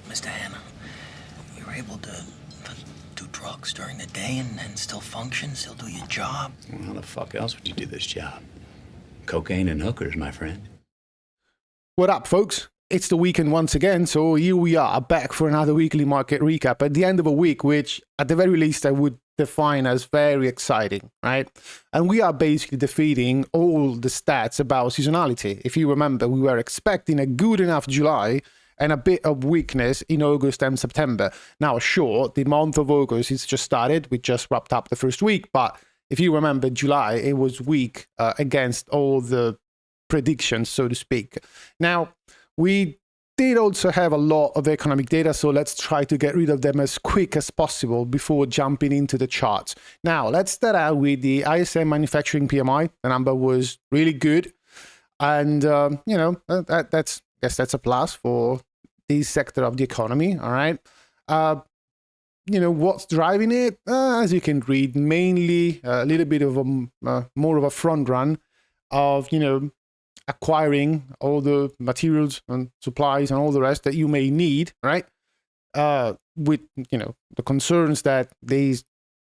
Mr. Hanna, you're able to do drugs during the day and still function, still do your job? Well, how the fuck else would you do this job? Cocaine and hookers, my friend. What up, folks? It's the weekend once again, so here we are, back for another weekly market recap at the end of a week, which at the very least I would define as very exciting, right? And we are basically defeating all the stats about seasonality. If you remember, we were expecting a good enough July and a bit of weakness in August and September. Now, sure, the month of August is just started. We just wrapped up the first week, but if you remember July, it was weak against all the predictions, so to speak. Now, we did also have a lot of economic data, so let's try to get rid of them as quick as possible before jumping into the charts. Now, let's start out with the ISM manufacturing PMI. The number was really good. And, that's a plus for this sector of the economy, all right? What's driving it? As you can read, mainly a little bit of more of a front run of, acquiring all the materials and supplies and all the rest that you may need, right? With, the concerns that these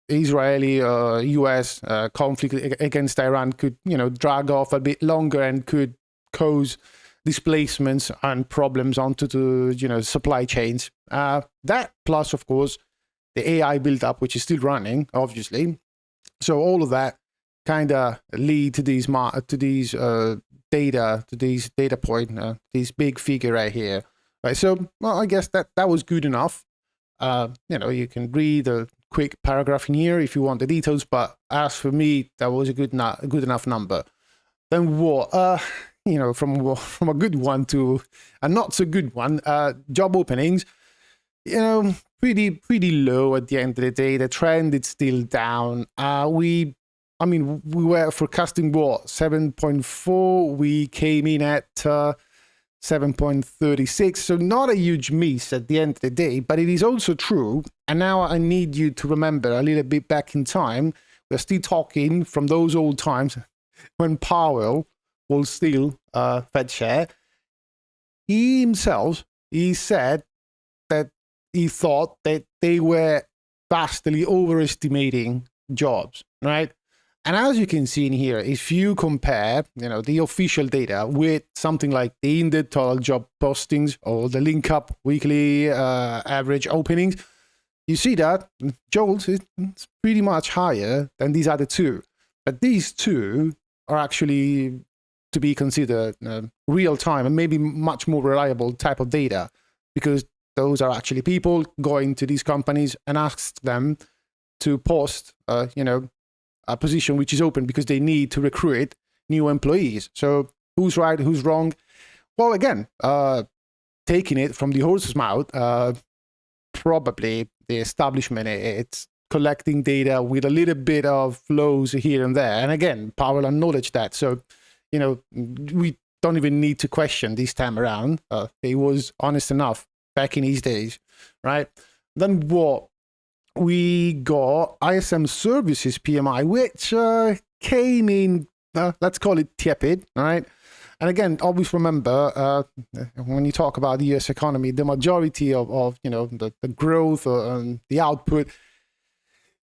Israeli-US conflict against Iran could, drag off a bit longer and could cause displacements and problems onto the, supply chains. That plus, of course, the AI build-up, which is still running, obviously. So all of that kind of lead to these data point, this big figure right here. Right. So, well, I guess that was good enough. You can read a quick paragraph in here if you want the details, but as for me, that was a good enough number. Then what? From a good one to a not so good one, job openings, pretty low at the end of the day. The trend is still down. We were forecasting 7.4. We came in at 7.36. So not a huge miss at the end of the day, but it is also true. And now I need you to remember a little bit back in time. We're still talking from those old times when Powell was still Fed chair. He said that he thought that they were vastly overestimating jobs, right? And as you can see in here, if you compare, the official data with something like the Indeed total job postings or the link up weekly average openings, you see that JOLTS is pretty much higher than these other two. But these two are actually to be considered real time and maybe much more reliable type of data, because those are actually people going to these companies and ask them to post, a position which is open because they need to recruit new employees. So who's right, who's wrong? Well, again, taking it from the horse's mouth, probably the establishment, it's collecting data with a little bit of flows here and there. And again, Powell acknowledged that. So, we don't even need to question this time around. He was honest enough back in his days, right? Then what? We got ISM Services PMI, which came in, let's call it tepid, all right? And again, always remember, when you talk about the US economy, the majority of the growth and the output,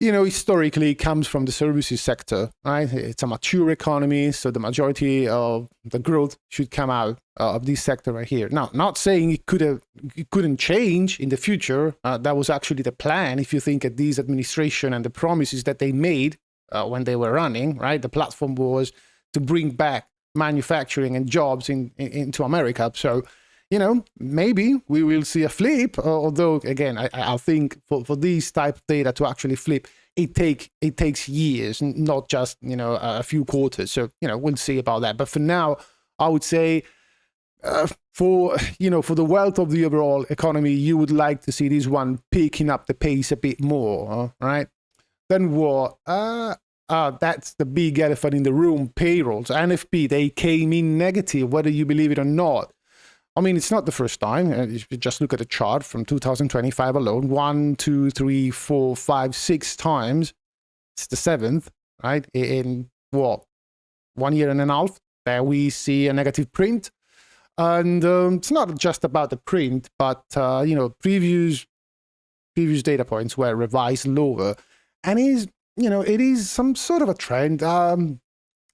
historically comes from the services sector, right? It's a mature economy, so the majority of the growth should come out of this sector right here. Now, not saying it couldn't change in the future. That was actually the plan. If you think at this administration and the promises that they made when they were running, right? The platform was to bring back manufacturing and jobs into America. So, maybe we will see a flip, although, again, I think for these type of data to actually flip, it takes years, not just, a few quarters. So, we'll see about that. But for now, I would say for the wealth of the overall economy, you would like to see this one picking up the pace a bit more, right? Then what? That's the big elephant in the room, payrolls. NFP, they came in negative, whether you believe it or not. I mean, it's not the first time. If you just look at the chart from 2025 alone, 1, 2, 3, 4, 5, 6 times. It's the 7th, right? In 1 year and a half, there we see a negative print. And it's not just about the print, but previous data points were revised lower, and it is some sort of a trend.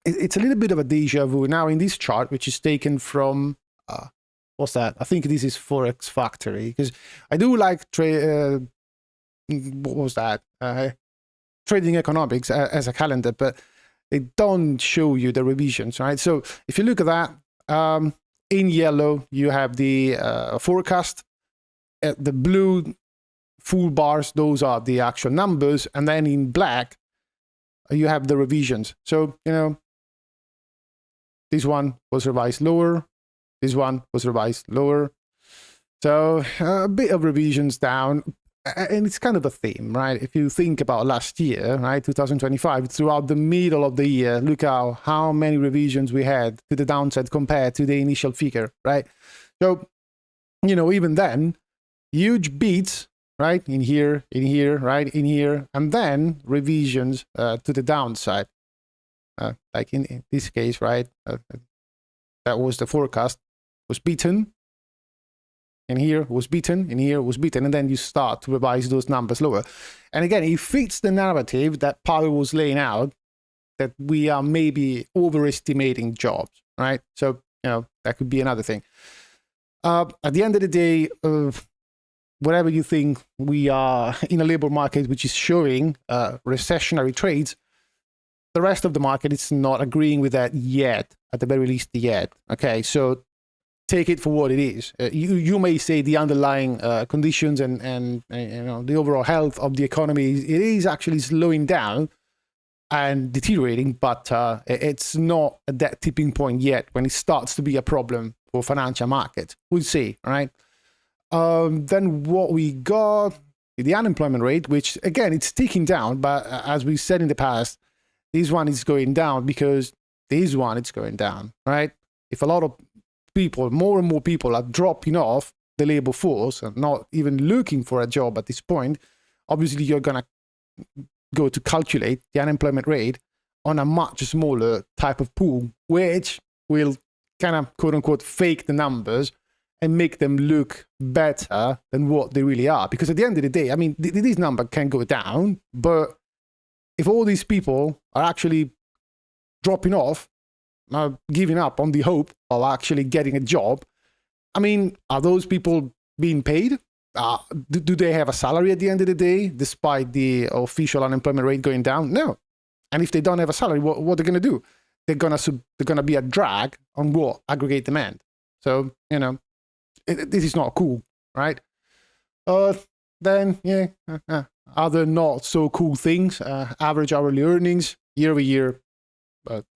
It's a little bit of a deja vu now in this chart, which is taken from what's that? I think this is Forex Factory, because I do like what was that? Trading Economics as a calendar, but it don't show you the revisions, right? So if you look at that, in yellow you have the forecast, the blue full bars, those are the actual numbers, and then in black you have the revisions. So this one was revised lower, this one was revised lower, so a bit of revisions down. And it's kind of a theme, right? If you think about last year, right, 2025, throughout the middle of the year, look how many revisions we had to the downside compared to the initial figure, right? So, even then, huge beats, right, in here, right, in here, and then revisions to the downside. Like in this case, right, that was the forecast, was beaten. And here was beaten, and here was beaten, and then you start to revise those numbers lower. And again, it fits the narrative that Powell was laying out, that we are maybe overestimating jobs, right? So, that could be another thing. At the end of the day, whatever you think, we are in a labor market which is showing recessionary trades. The rest of the market is not agreeing with that yet, at the very least yet. Okay, so take it for what it is. You may say the underlying conditions and the overall health of the economy, it is actually slowing down and deteriorating, but it's not at that tipping point yet when it starts to be a problem for financial markets. We'll see, right? Then what we got, the unemployment rate, which again, it's ticking down, but as we said in the past, this one is going down because this one is going down, right? If a lot of people, more and more people are dropping off the labor force and not even looking for a job at this point, obviously you're going to go to calculate the unemployment rate on a much smaller type of pool, which will kind of quote unquote fake the numbers and make them look better than what they really are. Because at the end of the day, I mean, this number can go down, but if all these people are actually dropping off, giving up on the hope of actually getting a job, I mean, are those people being paid? Do they have a salary at the end of the day, despite the official unemployment rate going down? No. And if they don't have a salary, what are they going to do? They're gonna be a drag on what? Aggregate demand. So, this is not cool, right? Then, other not so cool things, average hourly earnings year over year,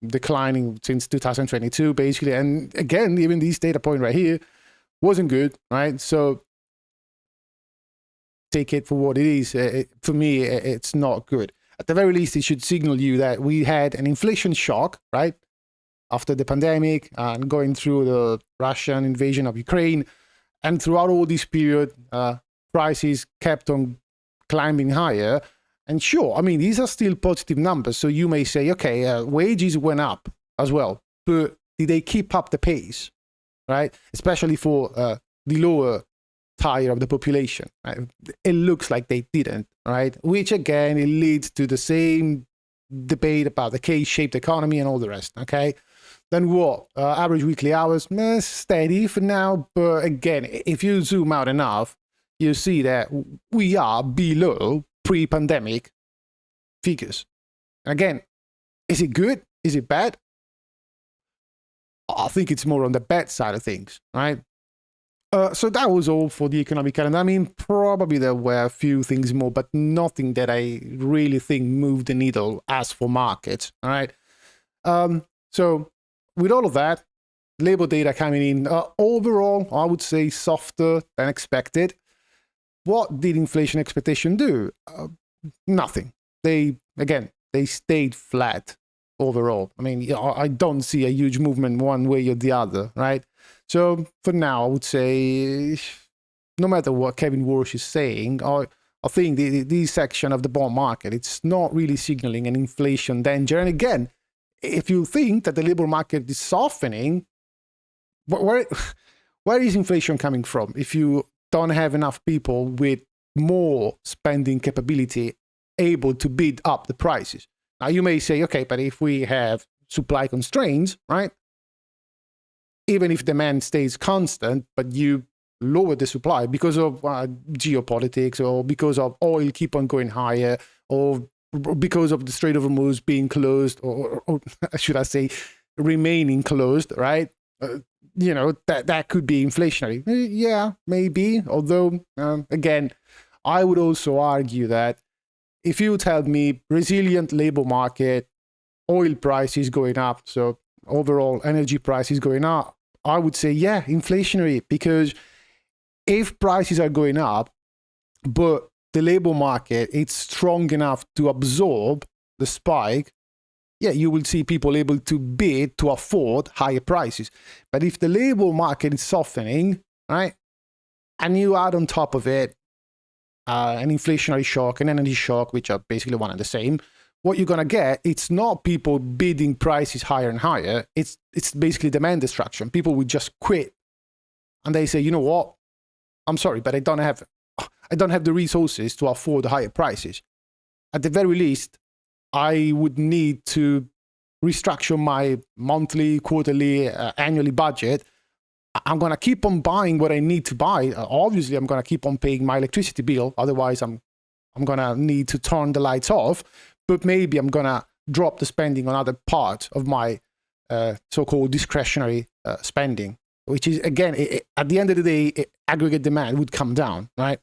declining since 2022, basically. And again, even this data point right here wasn't good, right? So take it for what it is. For me, it's not good. At the very least, it should signal you that we had an inflation shock, right? After the pandemic and going through the Russian invasion of Ukraine. And throughout all this period, prices kept on climbing higher. And sure, I mean, these are still positive numbers. So you may say, okay, wages went up as well, but did they keep up the pace, right? Especially for the lower tier of the population, right? It looks like they didn't, right? Which again, it leads to the same debate about the K-shaped economy and all the rest, okay? Then what? Average weekly hours, steady for now. But again, if you zoom out enough, you see that we are below pre-pandemic figures. And again, is it good? Is it bad? I think it's more on the bad side of things, right? So that was all for the economic calendar. I mean, probably there were a few things more, but nothing that I really think moved the needle as for markets, all right? So with all of that, labor data coming in, overall, I would say softer than expected. What did inflation expectation do? Nothing. They stayed flat overall. I mean, I don't see a huge movement one way or the other, right? So for now, I would say, no matter what Kevin Walsh is saying, I think this section of the bond market, it's not really signaling an inflation danger. And again, if you think that the labor market is softening, where where is inflation coming from if you don't have enough people with more spending capability able to bid up the prices? Now you may say, okay, but if we have supply constraints, right? Even if demand stays constant, but you lower the supply because of geopolitics, or because of oil keep on going higher, or because of the Strait of Hormuz being closed, or should I say, remaining closed, right? That could be inflationary. Yeah, maybe. Although, again, I would also argue that if you tell me resilient labor market, oil prices going up, so overall energy prices going up, I would say, yeah, inflationary, because if prices are going up, but the labor market is strong enough to absorb the spike, yeah, you will see people able to bid to afford higher prices. But if the labor market is softening, right, and you add on top of it an inflationary shock, an energy shock, which are basically one and the same, what you're going to get, it's not people bidding prices higher and higher. It's basically demand destruction. People will just quit. And they say, you know what? I'm sorry, but I don't have the resources to afford higher prices. At the very least, I would need to restructure my monthly, quarterly, annually budget. I'm going to keep on buying what I need to buy. Obviously, I'm going to keep on paying my electricity bill. Otherwise, I'm going to need to turn the lights off. But maybe I'm going to drop the spending on other parts of my so-called discretionary spending, which is, again, at the end of the day, aggregate demand would come down, right?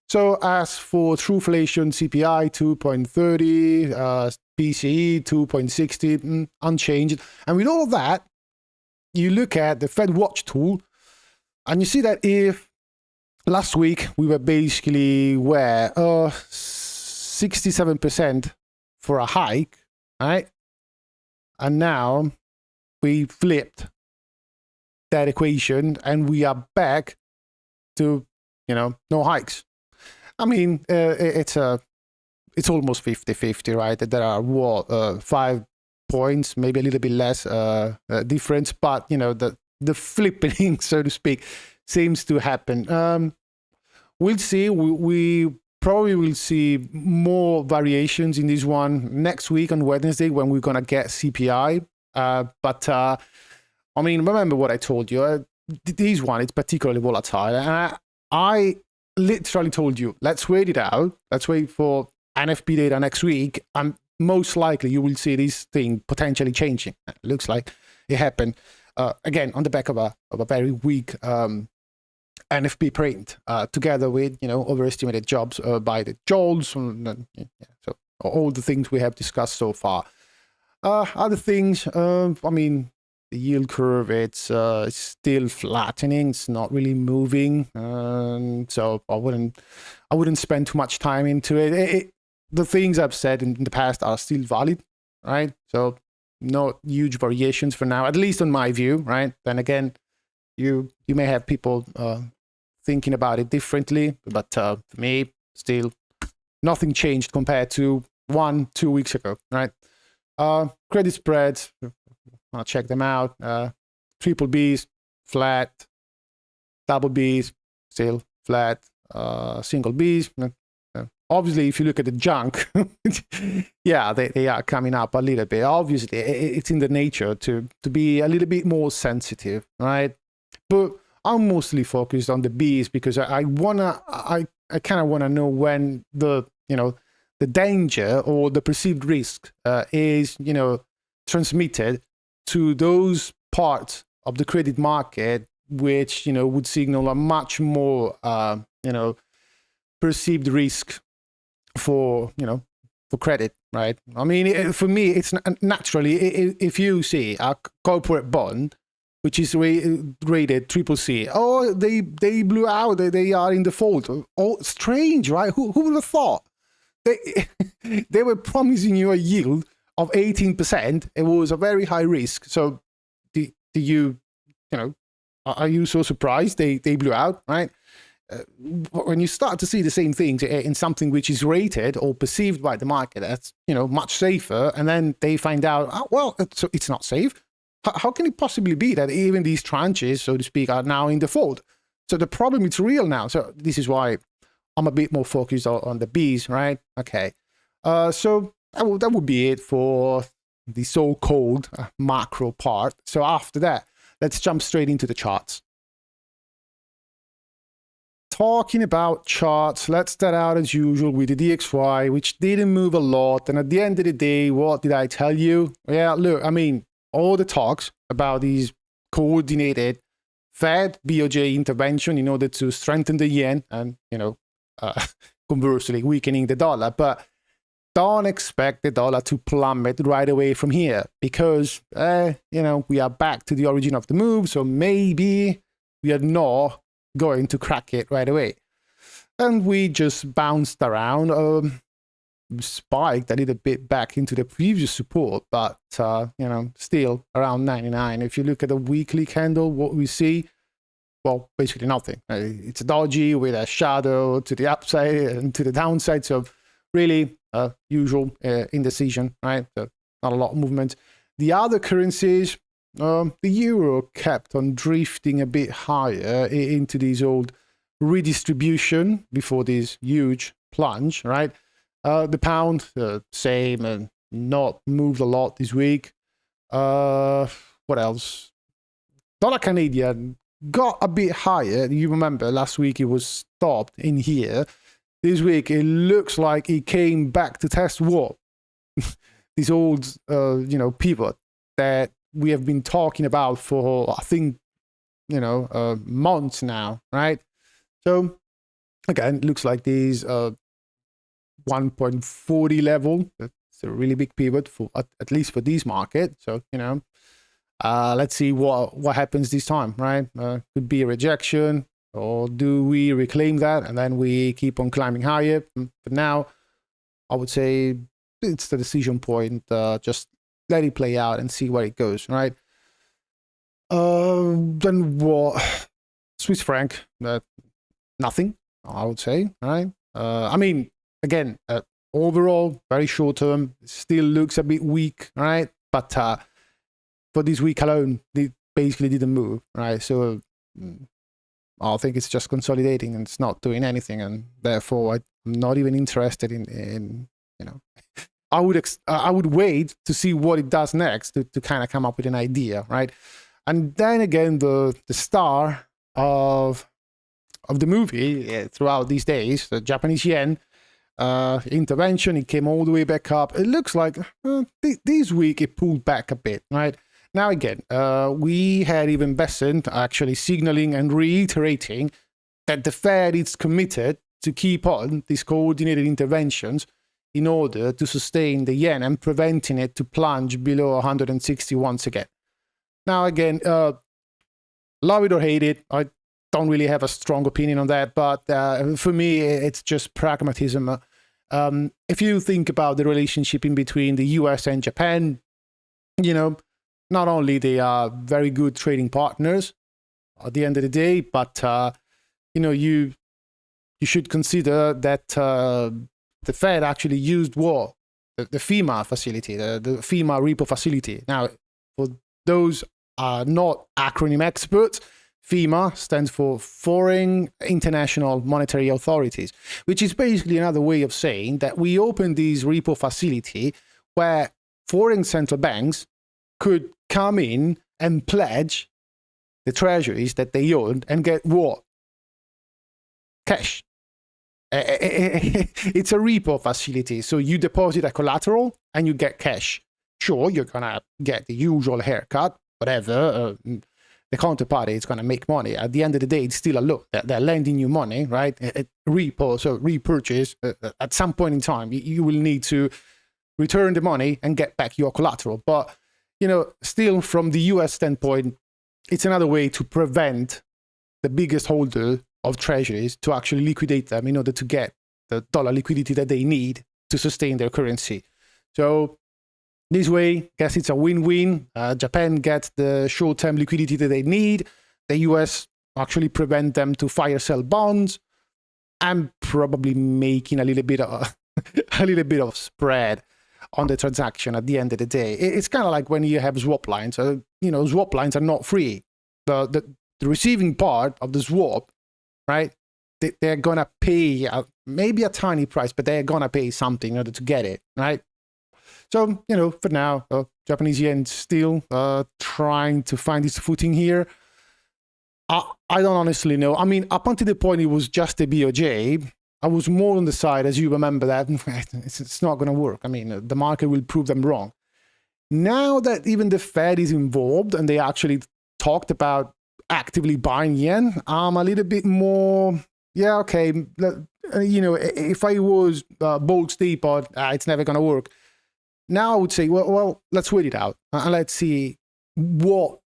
So as for trueflation, CPI 2.30, PCE 2.60, unchanged. And with all of that, you look at the Fed Watch tool, and you see that if last week we were basically where 67% for a hike, right? And now we flipped that equation and we are back to, no hikes. I mean, it's almost 50-50, right? There are 5 points, maybe a little bit less difference, but the flipping, so to speak, seems to happen. We'll see. We probably will see more variations in this one next week on Wednesday when we're gonna get CPI. But I mean, remember what I told you. This one is particularly volatile, and I literally told you, let's wait it out. Let's wait for NFP data next week, and most likely you will see this thing potentially changing. It looks like it happened again on the back of a very weak NFP print, together with overestimated jobs by the JOLTS, so all the things we have discussed so far. Other things, I mean, the yield curve, it's still flattening. It's not really moving, so I wouldn't spend too much time into it. The things I've said in the past are still valid, right? So no huge variations for now, at least on my view, right? Then again, you may have people thinking about it differently, but for me, still nothing changed compared to 1-2 weeks ago, right? Credit spreads, I'll check them out. Triple B's flat, double B's still flat, single B's. Obviously, if you look at the junk, yeah, they are coming up a little bit. Obviously, it's in the nature to be a little bit more sensitive, right? But I'm mostly focused on the B's because I kind of wanna know when the danger or the perceived risk is transmitted to those parts of the credit market which would signal a much more perceived risk for credit, right? I mean, for me, it's naturally, if you see a corporate bond which is rated triple C, oh, they blew out, they are in default. Oh, strange, right? Who would have thought? They were promising you a yield of 18%. It was a very high risk. So do you are you so surprised they blew out, right? When you start to see the same things in something which is rated or perceived by the market as much safer, and then they find out, oh, well, it's not safe, how can it possibly be that even these tranches, so to speak, are now in default? So the problem is real now. So this is why I'm a bit more focused on the Bs, right? Okay. So that would be it for the so-called macro part. So after that, let's jump straight into the charts. Talking about charts, let's start out as usual with the DXY, which didn't move a lot. And at the end of the day, what did I tell you? Yeah, look, I mean, all the talks about these coordinated Fed BOJ intervention in order to strengthen the yen and, conversely weakening the dollar. But don't expect the dollar to plummet right away from here because, we are back to the origin of the move. So maybe we are not going to crack it right away. And we just bounced around, spiked a little bit back into the previous support, but, still around 99. If you look at the weekly candle, what we see, well, basically nothing. It's dodgy with a shadow to the upside and to the downside. So really usual indecision, right? Not a lot of movement. The other currencies, the euro kept on drifting a bit higher into this old redistribution before this huge plunge, right? The pound, same, and not moved a lot this week. What else? Dollar Canadian got a bit higher. You remember last week it was stopped in here. This week it looks like it came back to test what? This old, pivot that we have been talking about for, I think, months now, right? So again, it looks like this 1.40 level. It's a really big pivot for at least for this market. So let's see what happens this time, right? Could be a rejection, or do we reclaim that and then we keep on climbing higher? But now, I would say it's the decision point. Just let it play out and see where it goes, right? Then what? Swiss franc, nothing, I would say, right? I mean, again, overall, very short term, still looks a bit weak, right? But for this week alone, it basically didn't move, right? So I think it's just consolidating and it's not doing anything, and therefore I'm not even interested in I would wait to see what it does next to kind of come up with an idea, right? And then again, the star of the movie throughout these days, the Japanese yen intervention, it came all the way back up. It looks like this week it pulled back a bit, right? Now again, we had even Besant actually signaling and reiterating that the Fed is committed to keep on these coordinated interventions in order to sustain the yen and preventing it to plunge below 160 once again. Now again, love it or hate it, I don't really have a strong opinion on that, but for me, it's just pragmatism. If you think about the relationship in between the US and Japan, not only they are very good trading partners at the end of the day, but you should consider that the Fed actually used the FEMA facility, the FEMA repo facility. Now, for those not acronym experts, FEMA stands for Foreign International Monetary Authorities, which is basically another way of saying that we opened this repo facility where foreign central banks could come in and pledge the treasuries that they owned and get what? Cash. It's a repo facility. So you deposit a collateral and you get cash. Sure, you're going to get the usual haircut, whatever. The counterparty is going to make money. At the end of the day, it's still a loan. They're lending you money, right? Repo, so repurchase. At some point in time, you will need to return the money and get back your collateral. But, still from the US standpoint, it's another way to prevent the biggest holder of treasuries to actually liquidate them in order to get the dollar liquidity that they need to sustain their currency. So this way, guess it's a win-win. Japan gets the short-term liquidity that they need. The US actually prevent them to fire sell bonds and probably making a little bit of spread on the transaction at the end of the day. It's kind of like when you have swap lines. Swap lines are not free. The receiving part of the swap, right? They're gonna pay maybe a tiny price, but they're gonna pay something in order to get it, right? So for now, Japanese yen still trying to find its footing here. I don't honestly know. I mean, up until the point it was just a BOJ, I was more on the side, as you remember, that it's not going to work. I mean, the market will prove them wrong. Now that even the Fed is involved and they actually talked about actively buying yen, I'm a little bit more, yeah, okay. If I was bold steep, it's never going to work. Now I would say, well, let's wait it out and let's see what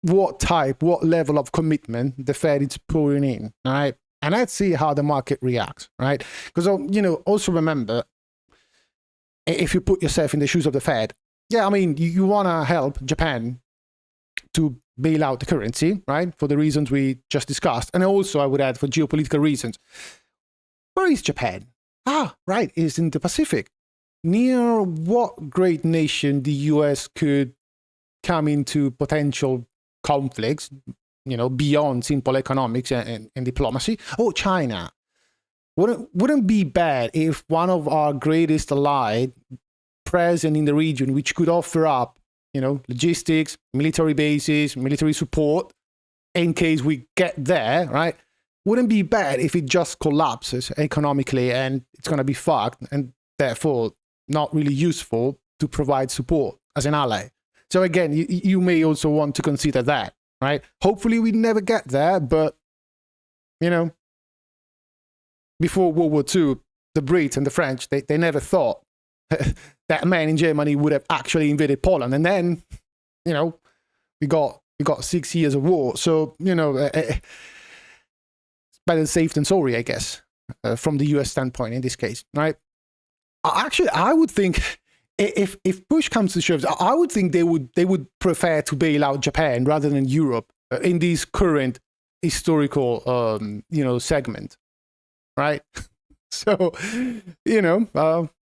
level of commitment the Fed is pouring in, all right? And let's see how the market reacts, right? Because, also remember, if you put yourself in the shoes of the Fed, yeah, I mean, you want to help Japan to bail out the currency, right? For the reasons we just discussed. And also, I would add, for geopolitical reasons. Where is Japan? Right, it's in the Pacific. Near what great nation the US could come into potential conflicts, beyond simple economics and diplomacy? Oh, China. Wouldn't be bad if one of our greatest allies present in the region, which could offer up, logistics, military bases, military support, in case we get there, right? Wouldn't be bad if it just collapses economically and it's going to be fucked and therefore not really useful to provide support as an ally. So again, you may also want to consider that, right? Hopefully we never get there, but, before World War II, the Brits and the French, they never thought that man in Germany would have actually invaded Poland. And then, we got 6 years of war. So, it's better safe than sorry, I guess, from the US standpoint in this case, right? Actually, I would think if push comes to shove, I would think they would prefer to bail out Japan rather than Europe in this current historical segment, right? So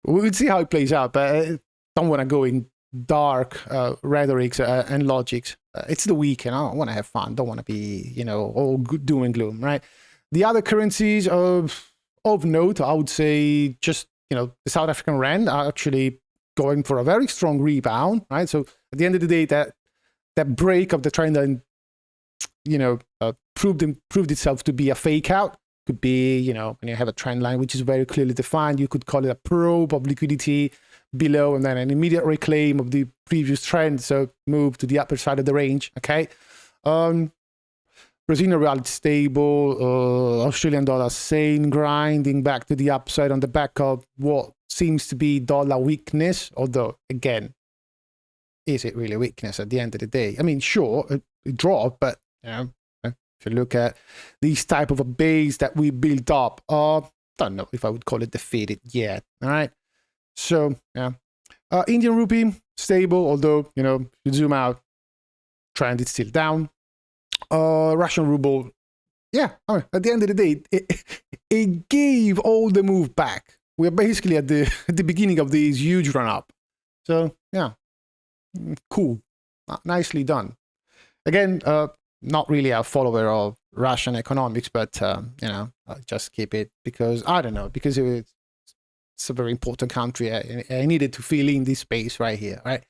we'll see how it plays out, but I don't want to go in dark rhetorics and logics. It's the weekend. I want to have fun. Don't want to be all doom and gloom, right? The other currencies of note, I would say, just the South African rand are actually going for a very strong rebound, right? So at the end of the day, that break of the trend line, proved itself to be a fake out. Could be, when you have a trend line which is very clearly defined, you could call it a probe of liquidity below and then an immediate reclaim of the previous trend. So move to the upper side of the range, okay? Brazilian real stable, Australian dollar same, grinding back to the upside on the back of what seems to be dollar weakness. Although, again, is it really weakness at the end of the day? I mean, sure, it dropped, but if you look at these type of a base that we built up, don't know if I would call it defeated yet. All right. So yeah, Indian rupee stable, although you zoom out, trend is still down. Russian ruble, yeah. I mean, at the end of the day, it gave all the move back. We're basically at the beginning of this huge run up. So yeah, cool, nicely done. Again, not really a follower of Russian economics, but I'll just keep it because I don't know, because it's a very important country. I needed to fill in this space right here, right?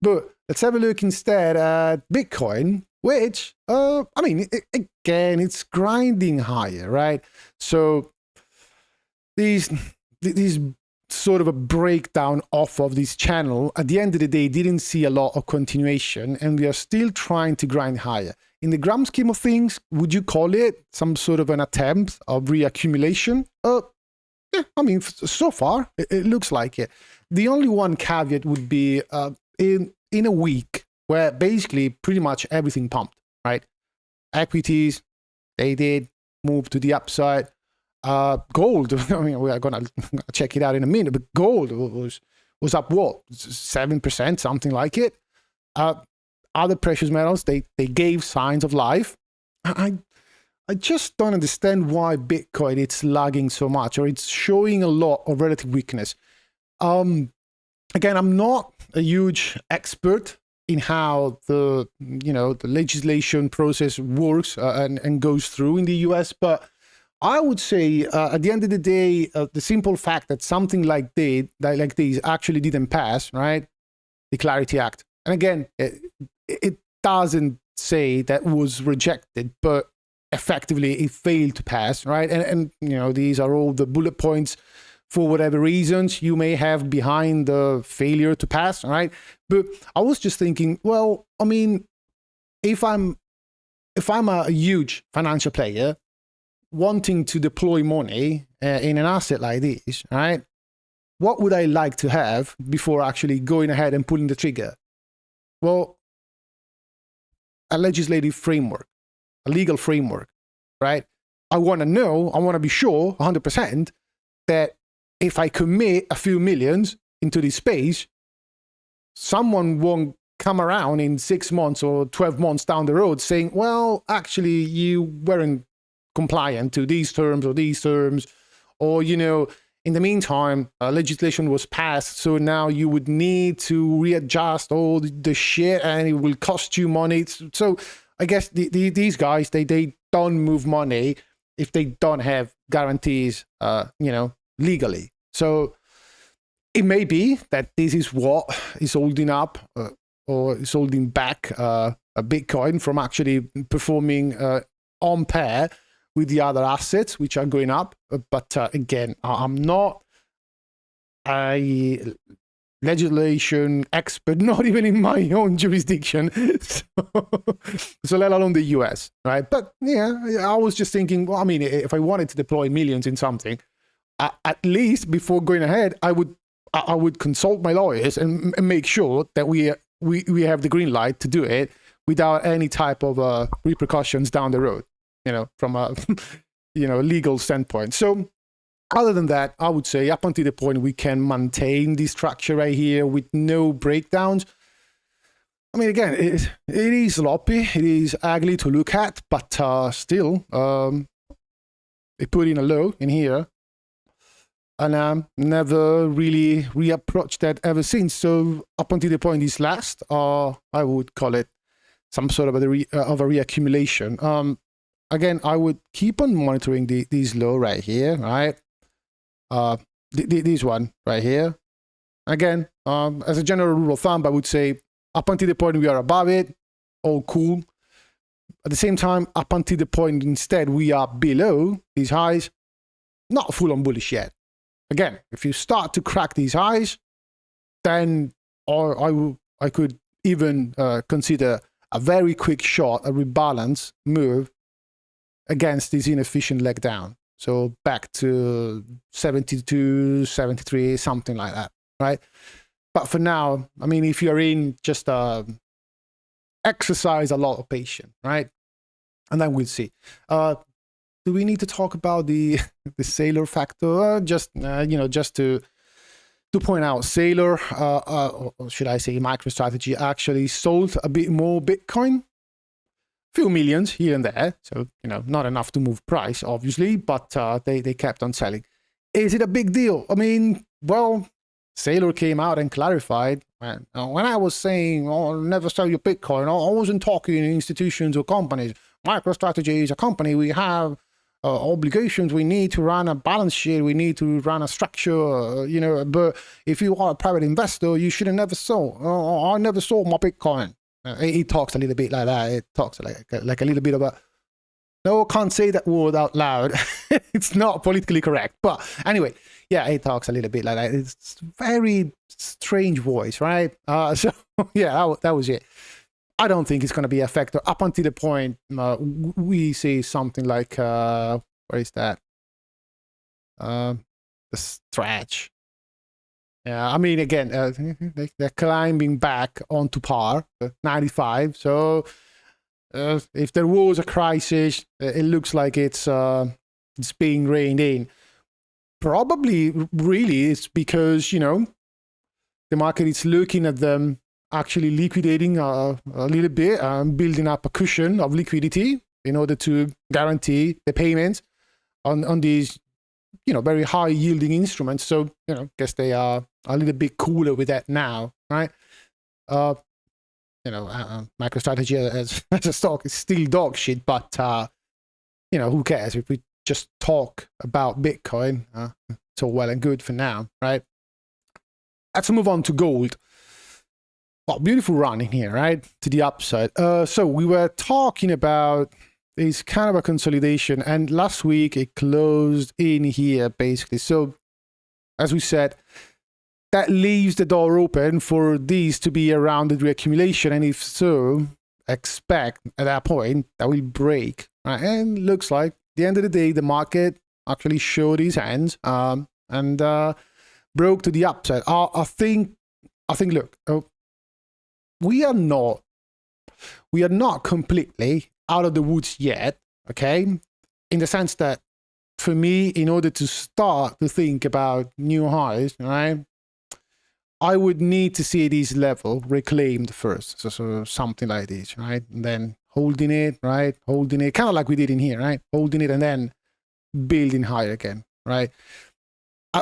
But let's have a look instead at Bitcoin, which again, it's grinding higher, right? So these sort of a breakdown off of this channel at the end of the day didn't see a lot of continuation, and we are still trying to grind higher. In the grand scheme of things, would you call it some sort of an attempt of reaccumulation? Yeah, I mean, so far it looks like it. The only one caveat would be in a week where basically pretty much everything pumped, right? Equities, they did move to the upside. Gold, I mean, we're gonna check it out in a minute, but gold was up 7%, something like it. Other precious metals, they gave signs of life. I just don't understand why Bitcoin it's lagging so much, or it's showing a lot of relative weakness. again, I'm not a huge expert in how the legislation process works and goes through in the US, but I would say at the end of the day, the simple fact that something like this actually didn't pass, right? The Clarity Act, and again, it doesn't say that was rejected, but effectively it failed to pass, right? And these are all the bullet points for whatever reasons you may have behind the failure to pass, right? But I was just thinking, well, I mean, if I'm a huge financial player wanting to deploy money in an asset like this, right? What would I like to have before actually going ahead and pulling the trigger? Well, a legislative framework, a legal framework, right? I want to be sure 100% that if I commit a few millions into this space, someone won't come around in 6 months or 12 months down the road saying, well, actually, you weren't compliant to these terms, or, in the meantime, legislation was passed, so now you would need to readjust all the shit and it will cost you money. So I guess these guys, they don't move money if they don't have guarantees, legally. So it may be that this is what is holding up or is holding back a Bitcoin from actually performing on pair with the other assets which are going up. But again, I'm not a legislation expert, not even in my own jurisdiction, so let alone the US, right? But yeah, I was just thinking, well, I mean, if I wanted to deploy millions in something, at least before going ahead, I would consult my lawyers and make sure that we have the green light to do it without any type of repercussions down the road, from a legal standpoint. So other than that, I would say up until the point we can maintain this structure right here with no breakdowns. I mean, again, it is sloppy, it is ugly to look at, but still, they put in a low in here, and never really reapproached that ever since. So up until the point this last, I would call it some sort of a reaccumulation. Again, I would keep on monitoring these low right here, right? This one right here. Again, as a general rule of thumb, I would say up until the point we are above it, all cool. At the same time, up until the point instead we are below these highs, not full on bullish yet. Again, if you start to crack these highs, then I could even consider a very quick shot, a rebalance move against this inefficient leg down. So back to 72, 73, something like that, right? But for now, I mean, if you're in, just exercise a lot of patience, right? And then we'll see. Do we need to talk about the Sailor factor? Just to point out, Sailor, or should I say MicroStrategy, actually sold a bit more Bitcoin. Few millions here and there, so not enough to move price, obviously, but they kept on selling. Is it a big deal? I mean, well, Sailor came out and clarified. When I was saying, "Oh, never sell your Bitcoin," I wasn't talking institutions or companies. MicroStrategy is a company. We have obligations. We need to run a balance sheet. We need to run a structure. But if you are a private investor, you should have never sold. I never sold my Bitcoin. It talks a little bit like that. It talks like a little bit of a... No, I can't say that word out loud. It's not politically correct. But anyway, yeah, it talks a little bit like that. It's very strange voice, right? So yeah, that was it. I don't think it's going to be a factor up until the point we see something like, where is that? The stretch. Yeah, I mean, again, they're climbing back onto par, 95. So if there was a crisis, it looks like it's being reined in. Probably, really, it's because, the market is looking at them actually liquidating a little bit, building up a cushion of liquidity in order to guarantee the payments on these, very high yielding instruments. So, I guess they are a little bit cooler with that now, right? MicroStrategy as a stock is still dog shit, but who cares if we just talk about Bitcoin? It's all well and good for now, right? Let's move on to gold. Well, beautiful run in here, right? To the upside. So we were talking about this kind of a consolidation, and last week it closed in here, basically. So, as we said, that leaves the door open for these to be around the reaccumulation, and if so, expect at that point that will break, right? And looks like at the end of the day, the market actually showed his hands and broke to the upside. I think, look, we are not completely out of the woods yet, okay? In the sense that, for me, in order to start to think about new highs, right, I would need to see this level reclaimed first. So something like this, right? And then holding it, right? Holding it, kind of like we did in here, right? Holding it and then building higher again, right?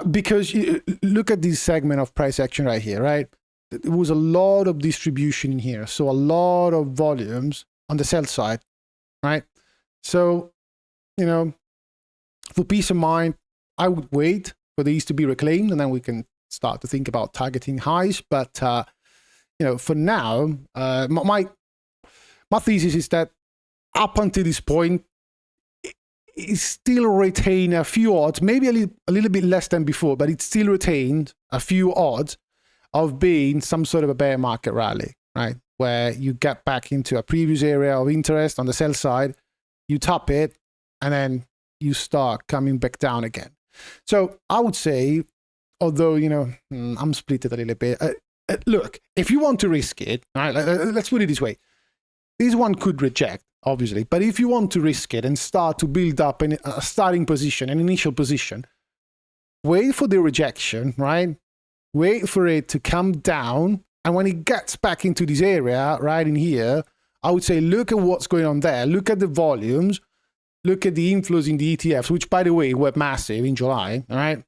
Because you look at this segment of price action right here, right? There was a lot of distribution in here. So a lot of volumes on the sell side, right? So, for peace of mind, I would wait for these to be reclaimed and then we can start to think about targeting highs. But, for now, my thesis is that up until this point, it still retain a few odds, maybe a little bit less than before, but it still retained a few odds of being some sort of a bear market rally, right? Where you get back into a previous area of interest on the sell side, you top it, and then you start coming back down again. So I would say, although, I'm split it a little bit. Look, if you want to risk it, right, let's put it this way. This one could reject, obviously, but if you want to risk it and start to build up a starting position, an initial position, wait for the rejection, right? Wait for it to come down. And when it gets back into this area, right in here, I would say, look at what's going on there. Look at the volumes. Look at the inflows in the ETFs, which, by the way, were massive in July, all right?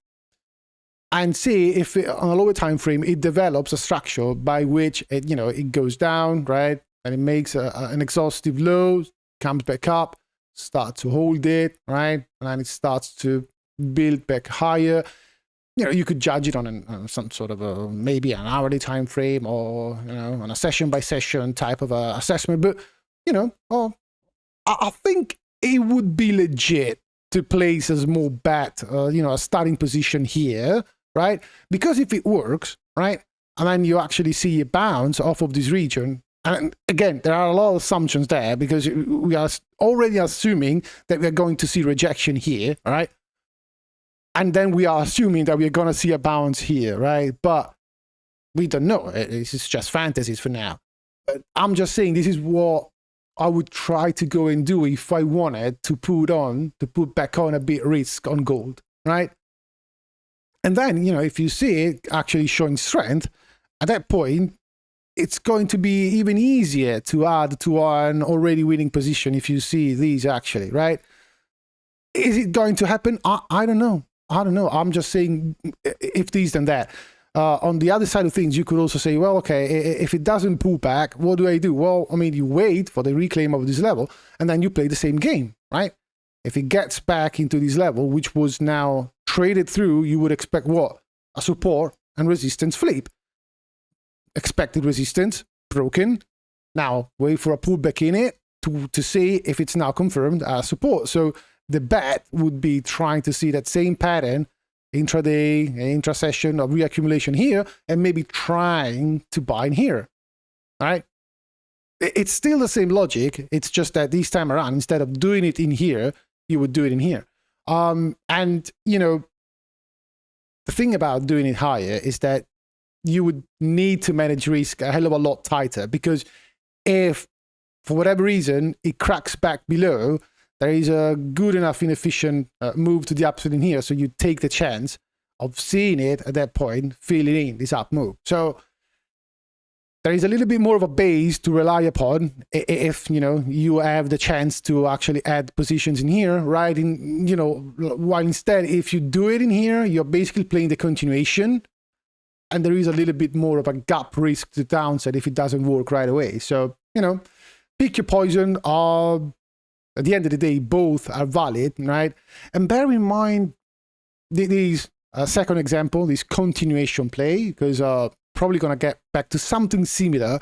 And see if on a lower time frame, it develops a structure by which it goes down, right? And it makes an exhaustive low, comes back up, starts to hold it, right? And then it starts to build back higher. You could judge it on some sort of maybe an hourly time frame or, on a session by session type of assessment. But, I think it would be legit to place a small bet, a starting position here, right? Because if it works, right, and then you actually see a bounce off of this region, and again, there are a lot of assumptions there because we are already assuming that we're going to see rejection here, right? And then we are assuming that we're going to see a bounce here, right? But we don't know. This is just fantasies for now. But I'm just saying this is what I would try to go and do if I wanted to put back on a bit risk on gold, right? And then, if you see it actually showing strength, at that point, it's going to be even easier to add to an already winning position if you see these actually, right? Is it going to happen? I don't know. I'm just saying if these, then that. On the other side of things, you could also say, well, okay, if it doesn't pull back, what do I do? Well, you wait for the reclaim of this level, and then you play the same game, right? If it gets back into this level, which was now traded through, you would expect what? A support and resistance flip. Expected resistance, broken. Now, wait for a pullback in it to see if it's now confirmed as support. So the bet would be trying to see that same pattern intraday, intra-session of reaccumulation here, and maybe trying to buy in here, all right? It's still the same logic. It's just that this time around, instead of doing it in here, you would do it in here. And, the thing about doing it higher is that you would need to manage risk a hell of a lot tighter, because if, for whatever reason, it cracks back below, there is a good enough inefficient move to the upside in here, so you take the chance of seeing it at that point, filling in this up move. So there is a little bit more of a base to rely upon if you have the chance to actually add positions in here, right? While instead, if you do it in here, you're basically playing the continuation, and there is a little bit more of a gap risk to downside if it doesn't work right away. So, pick your poison. At the end of the day, both are valid, right? And bear in mind these second example, this continuation play, because probably going to get back to something similar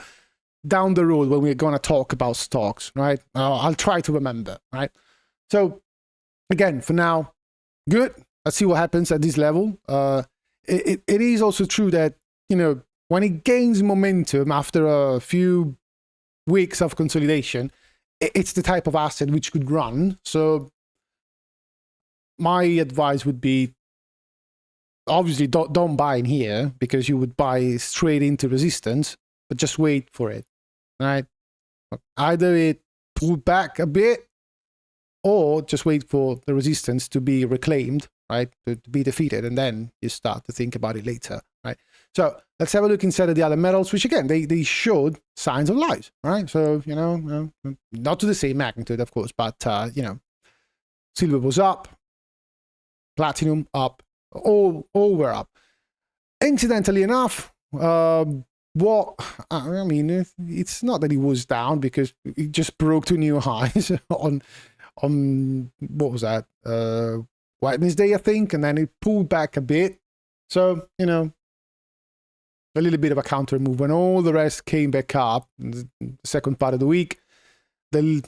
down the road when we're going to talk about stocks, right? I'll try to remember, right? So again, for now, good. Let's see what happens at this level. It is also true that, when it gains momentum after a few weeks of consolidation, it's the type of asset which could run. So my advice would be, obviously, don't buy in here because you would buy straight into resistance, but just wait for it, right? Either it pull back a bit or just wait for the resistance to be reclaimed, right? To be defeated, and then you start to think about it later, right? So let's have a look inside of the other metals, which again, they showed signs of life, right? So, not to the same magnitude, of course, but, silver was up, platinum up, all were up. Incidentally enough, it's not that it was down because it just broke to new highs on what was that? Wednesday, I think, and then it pulled back a bit. So, a little bit of a counter move when all the rest came back up in the second part of the week. The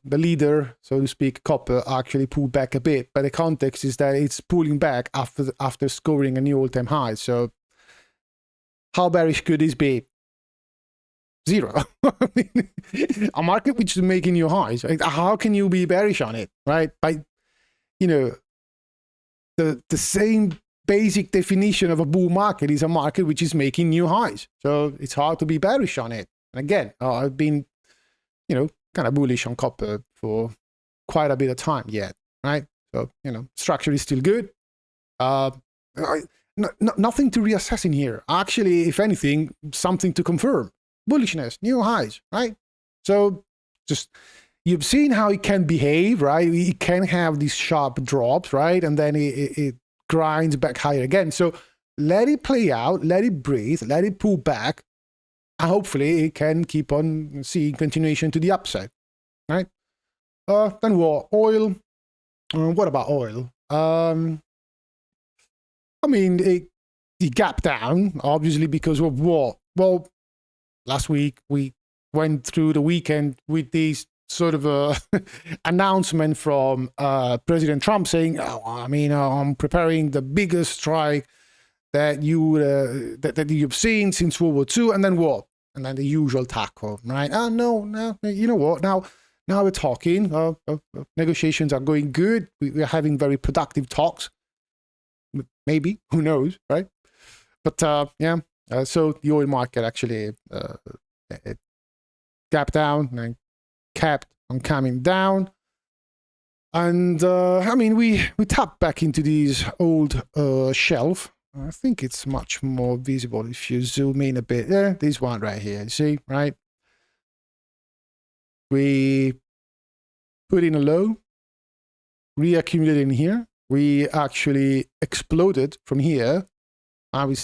leader, so to speak, copper actually pulled back a bit, but the context is that it's pulling back after scoring a new all-time high. So how bearish could this be? Zero. A market which is making new highs. Right? How can you be bearish on it, right? By the same basic definition of a bull market is a market which is making new highs. So it's hard to be bearish on it. And again, I've been, kind of bullish on copper for quite a bit of time yet, right? So, structure is still good. Nothing to reassess in here. Actually, if anything, something to confirm. Bullishness, new highs, right? So just, you've seen how it can behave, right? It can have these sharp drops, right? And then it grinds back higher again. So let it play out, let it breathe, let it pull back. And hopefully it can keep on seeing continuation to the upside, right? Then what? Oil. What about oil? It gapped down, obviously, because of what? Well, last week we went through the weekend with this sort of announcement from President Trump saying, I'm preparing the biggest strike that you've seen since World War II, and then what? And then the usual tackle, right? No, you know what? Now we're talking. Negotiations are going good. We're having very productive talks. Maybe, who knows, right? But so the oil market actually it gapped down and kept on coming down. And we tapped back into this old shelf. I think it's much more visible if you zoom in a bit. Yeah, this one right here, you see, right? We put in a low, reaccumulated in here. We actually exploded from here. We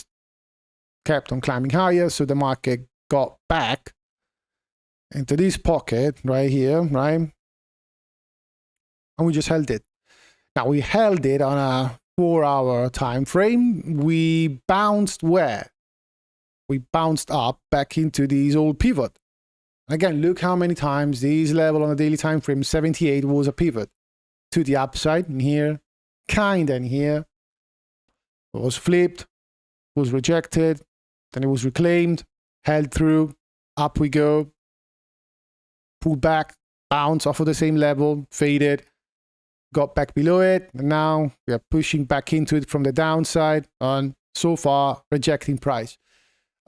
kept on climbing higher, so the market got back into this pocket right here, right? And we just held it. Now, we held it on a 4-hour time frame. We bounced where? We bounced up back into these old pivot. Again, look how many times this level on a daily time frame, 78, was a pivot to the upside in here, kind of in here. It was flipped, was rejected, then it was reclaimed, held through, up we go, pulled back, bounced off of the same level, faded, got back below it, and now we are pushing back into it from the downside, and so far rejecting price.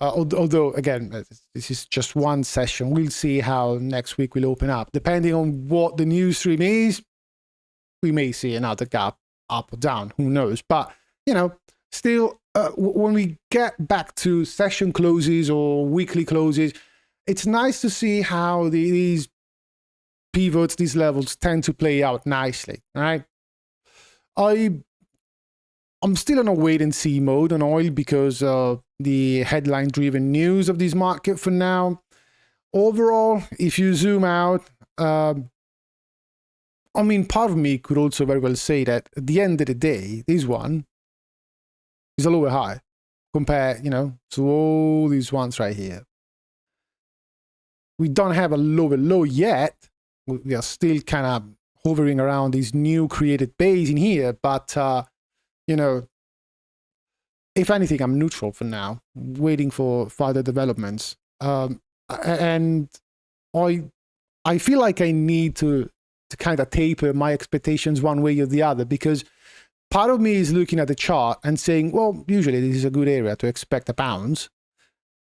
Although, again, this is just one session. We'll see how next week will open up. Depending on what the news stream is, we may see another gap up or down. Who knows? But, still, when we get back to session closes or weekly closes, it's nice to see how these pivots, these levels tend to play out nicely, right? I I'm still in a wait and see mode on oil because the headline driven news of this market for now. Overall, if you zoom out, I mean, part of me could also very well say that at the end of the day, this one is a lower high compared, to all these ones right here. We don't have a lower low yet. We are still kind of hovering around this new created base in here, but if anything, I'm neutral for now, waiting for further developments. And I feel like I need to kind of taper my expectations one way or the other, because part of me is looking at the chart and saying, well, usually this is a good area to expect a bounce.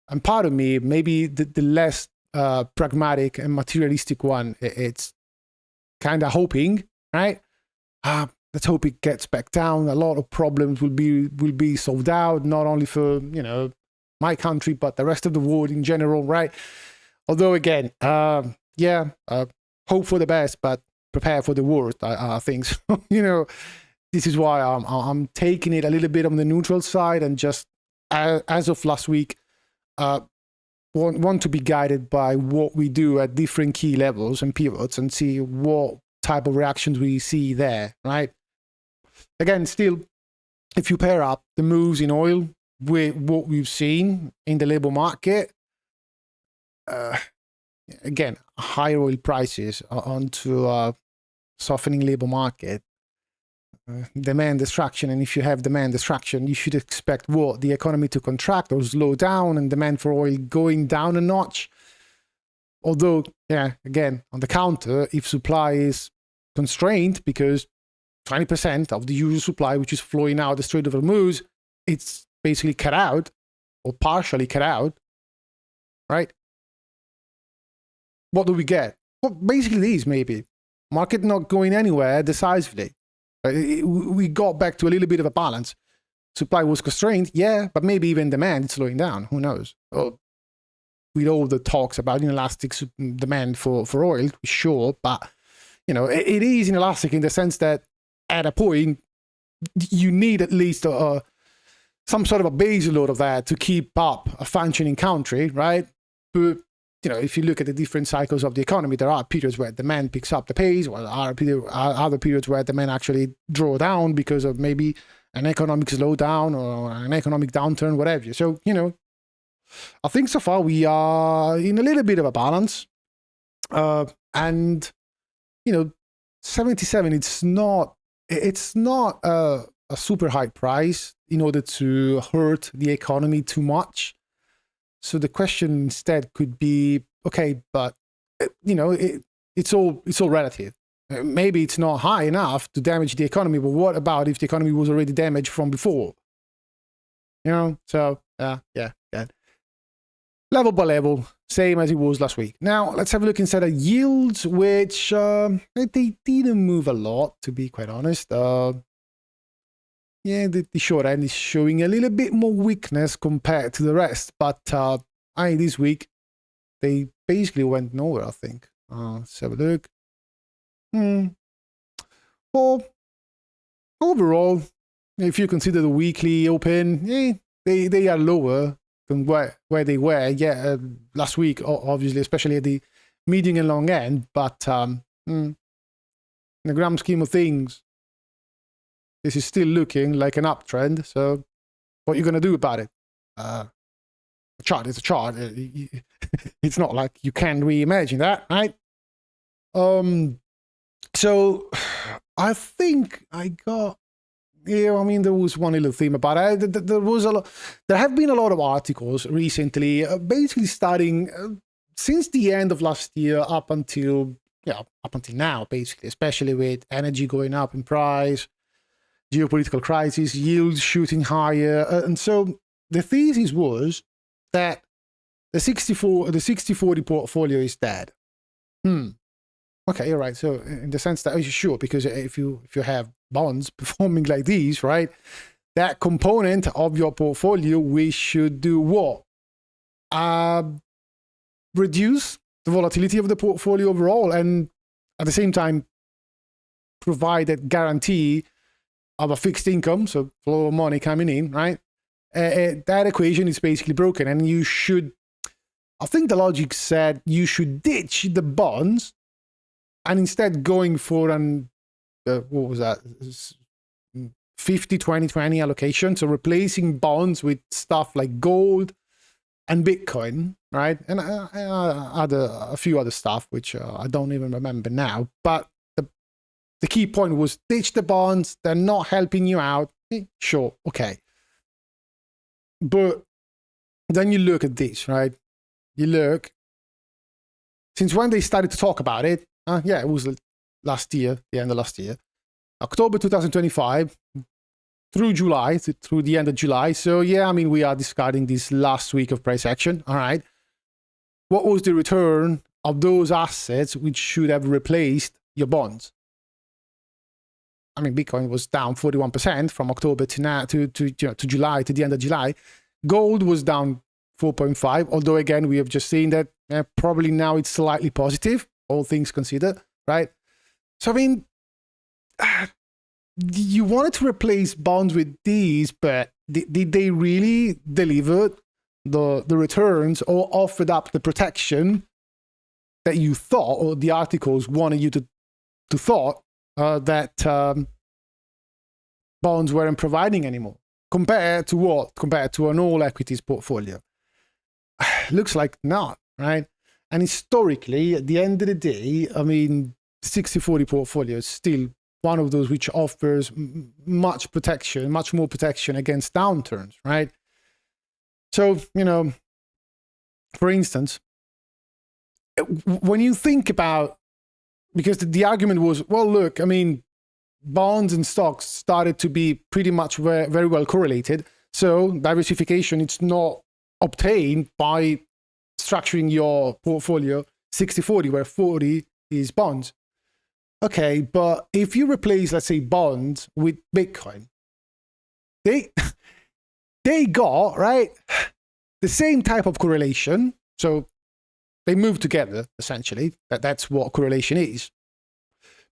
And part of me, maybe the less pragmatic and materialistic one, it's kind of hoping, right? Let's hope it gets back down. A lot of problems will be solved out, not only for my country but the rest of the world in general, right? Although again, hope for the best, but prepare for the worst. I think so. This is why I'm taking it a little bit on the neutral side, and just as of last week, want to be guided by what we do at different key levels and pivots and see what type of reactions we see there, right? Again, still, if you pair up the moves in oil with what we've seen in the labor market, again, higher oil prices onto a softening labor market, demand destruction. And if you have demand destruction, you should expect what? The economy to contract or slow down, and demand for oil going down a notch. Although, again, on the counter, if supply is constrained because 20% of the usual supply, which is flowing out the Strait of Hormuz, it's basically cut out or partially cut out, right? What do we get? Well, basically these, maybe. Market not going anywhere decisively. We got back to a little bit of a balance. Supply was constrained, but maybe even demand is slowing down. Who knows? With all the talks about inelastic demand for oil, sure, but it is inelastic in the sense that at a point you need at least some sort of a base load of that to keep up a functioning country, right? But if you look at the different cycles of the economy, there are periods where demand picks up the pace, while there are other periods where demand actually draw down because of maybe an economic slowdown or an economic downturn, whatever. So, I think so far we are in a little bit of a balance. And, 77, it's not a super high price in order to hurt the economy too much. So the question instead could be, okay, but it's all relative. Maybe it's not high enough to damage the economy, but what about if the economy was already damaged from before? So level by level, same as it was last week. Now let's have a look inside of yields, which they didn't move a lot, to be quite honest. The short end is showing a little bit more weakness compared to the rest, but this week they basically went nowhere, I think. Let's have a look. Well, overall, if you consider the weekly open, they are lower than where they were. Last week, obviously, especially at the medium and long end, but in the grand scheme of things, this is still looking like an uptrend. So what are you going to do about it? A chart is a chart. It's not like you can reimagine that, right? So I think I got... there was one little theme about it. There have been a lot of articles recently, basically starting since the end of last year up until now, basically, especially with energy going up in price, geopolitical crisis, yields shooting higher. And so the thesis was that the 60-40 portfolio is dead. Okay, you're right. So in the sense that, sure, because if you have bonds performing like these, right, that component of your portfolio, we should do what? Reduce the volatility of the portfolio overall, and at the same time provide that guarantee of a fixed income, so flow of money coming in, right? That equation is basically broken, and you should, I think the logic said you should ditch the bonds and instead going for an, what was that? 50-20-20 allocation. So replacing bonds with stuff like gold and Bitcoin, right? And a few other stuff, which I don't even remember now. But the key point was ditch the bonds. They're not helping you out. Sure, okay. But then you look at this, right? You look, since when they started to talk about it, yeah, it was last year, the end of last year, October 2025 through July, through the end of July. So yeah, I mean, we are discarding this last week of price action. All right. What was the return of those assets which should have replaced your bonds? I mean, Bitcoin was down 41% from October to now to July, to the end of July. Gold was down 4.5, although again, we have just seen that probably now it's slightly positive, all things considered, right? So, I mean, you wanted to replace bonds with these, but did they really deliver the returns or offered up the protection that you thought, or the articles wanted you to thought that bonds weren't providing anymore? Compared to what? Compared to an all equities portfolio? Looks like not, right? And historically, at the end of the day, I mean, 60-40 portfolio is still one of those which offers much protection, much more protection against downturns, right? So, you know, for instance, when you think about, because the argument was, well, look, I mean, bonds and stocks started to be pretty much very well correlated. So diversification, it's not obtained by structuring your portfolio 60-40, where 40 is bonds. Okay, but if you replace, let's say, bonds with Bitcoin, they got, right, the same type of correlation. So they move together, essentially. That's what correlation is.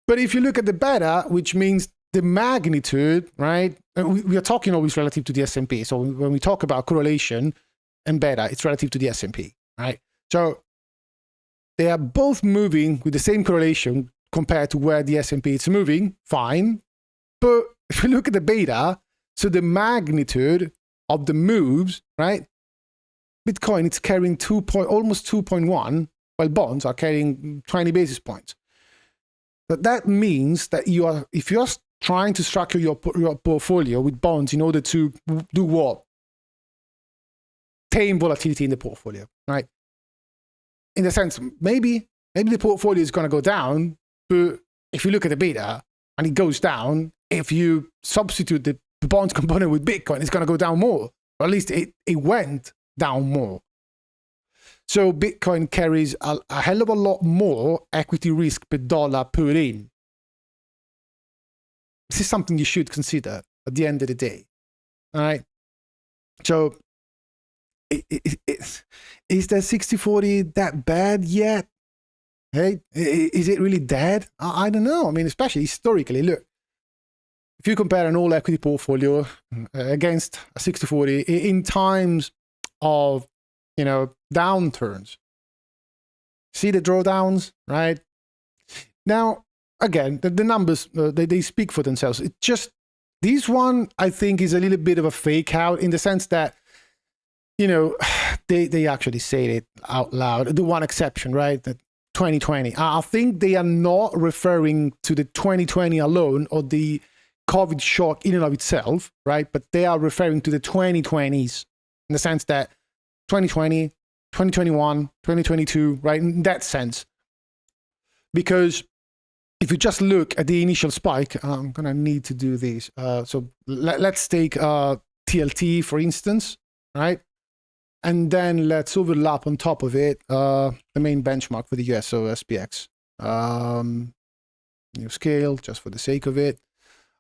But if you look at the beta, which means the magnitude, right? We are talking always relative to the S&P. So when we talk about correlation and beta, it's relative to the S&P, right? So they are both moving with the same correlation compared to where the S&P is moving, fine. But if you look at the beta, so the magnitude of the moves, right? Bitcoin, it's carrying almost 2.1, while bonds are carrying 20 basis points. But that means that if you're trying to structure your portfolio with bonds in order to do what? Tame volatility in the portfolio, right? In the sense, maybe the portfolio is going to go down, but if you look at the beta and it goes down, if you substitute the bonds component with Bitcoin, it's going to go down more, or at least it went down more. So Bitcoin carries a hell of a lot more equity risk per dollar put in. This is something you should consider at the end of the day. All right. So is that 60-40 that bad yet? Hey, is it really dead? I don't know. I mean, especially historically, look, if you compare an all equity portfolio against a 60-40 in times of, you know, downturns, see the drawdowns, right? Now, again, the numbers, they speak for themselves. It just, this one, I think, is a little bit of a fake out in the sense that, you know, they actually say it out loud. The one exception, right? That 2020. I think they are not referring to the 2020 alone or the COVID shock in and of itself, right? But they are referring to the 2020s in the sense that 2020, 2021, 2022, right? In that sense. Because if you just look at the initial spike, I'm going to need to do this. So let's take TLT, for instance, right? And then let's overlap on top of it the main benchmark for the US, so SPX. New scale, just for the sake of it.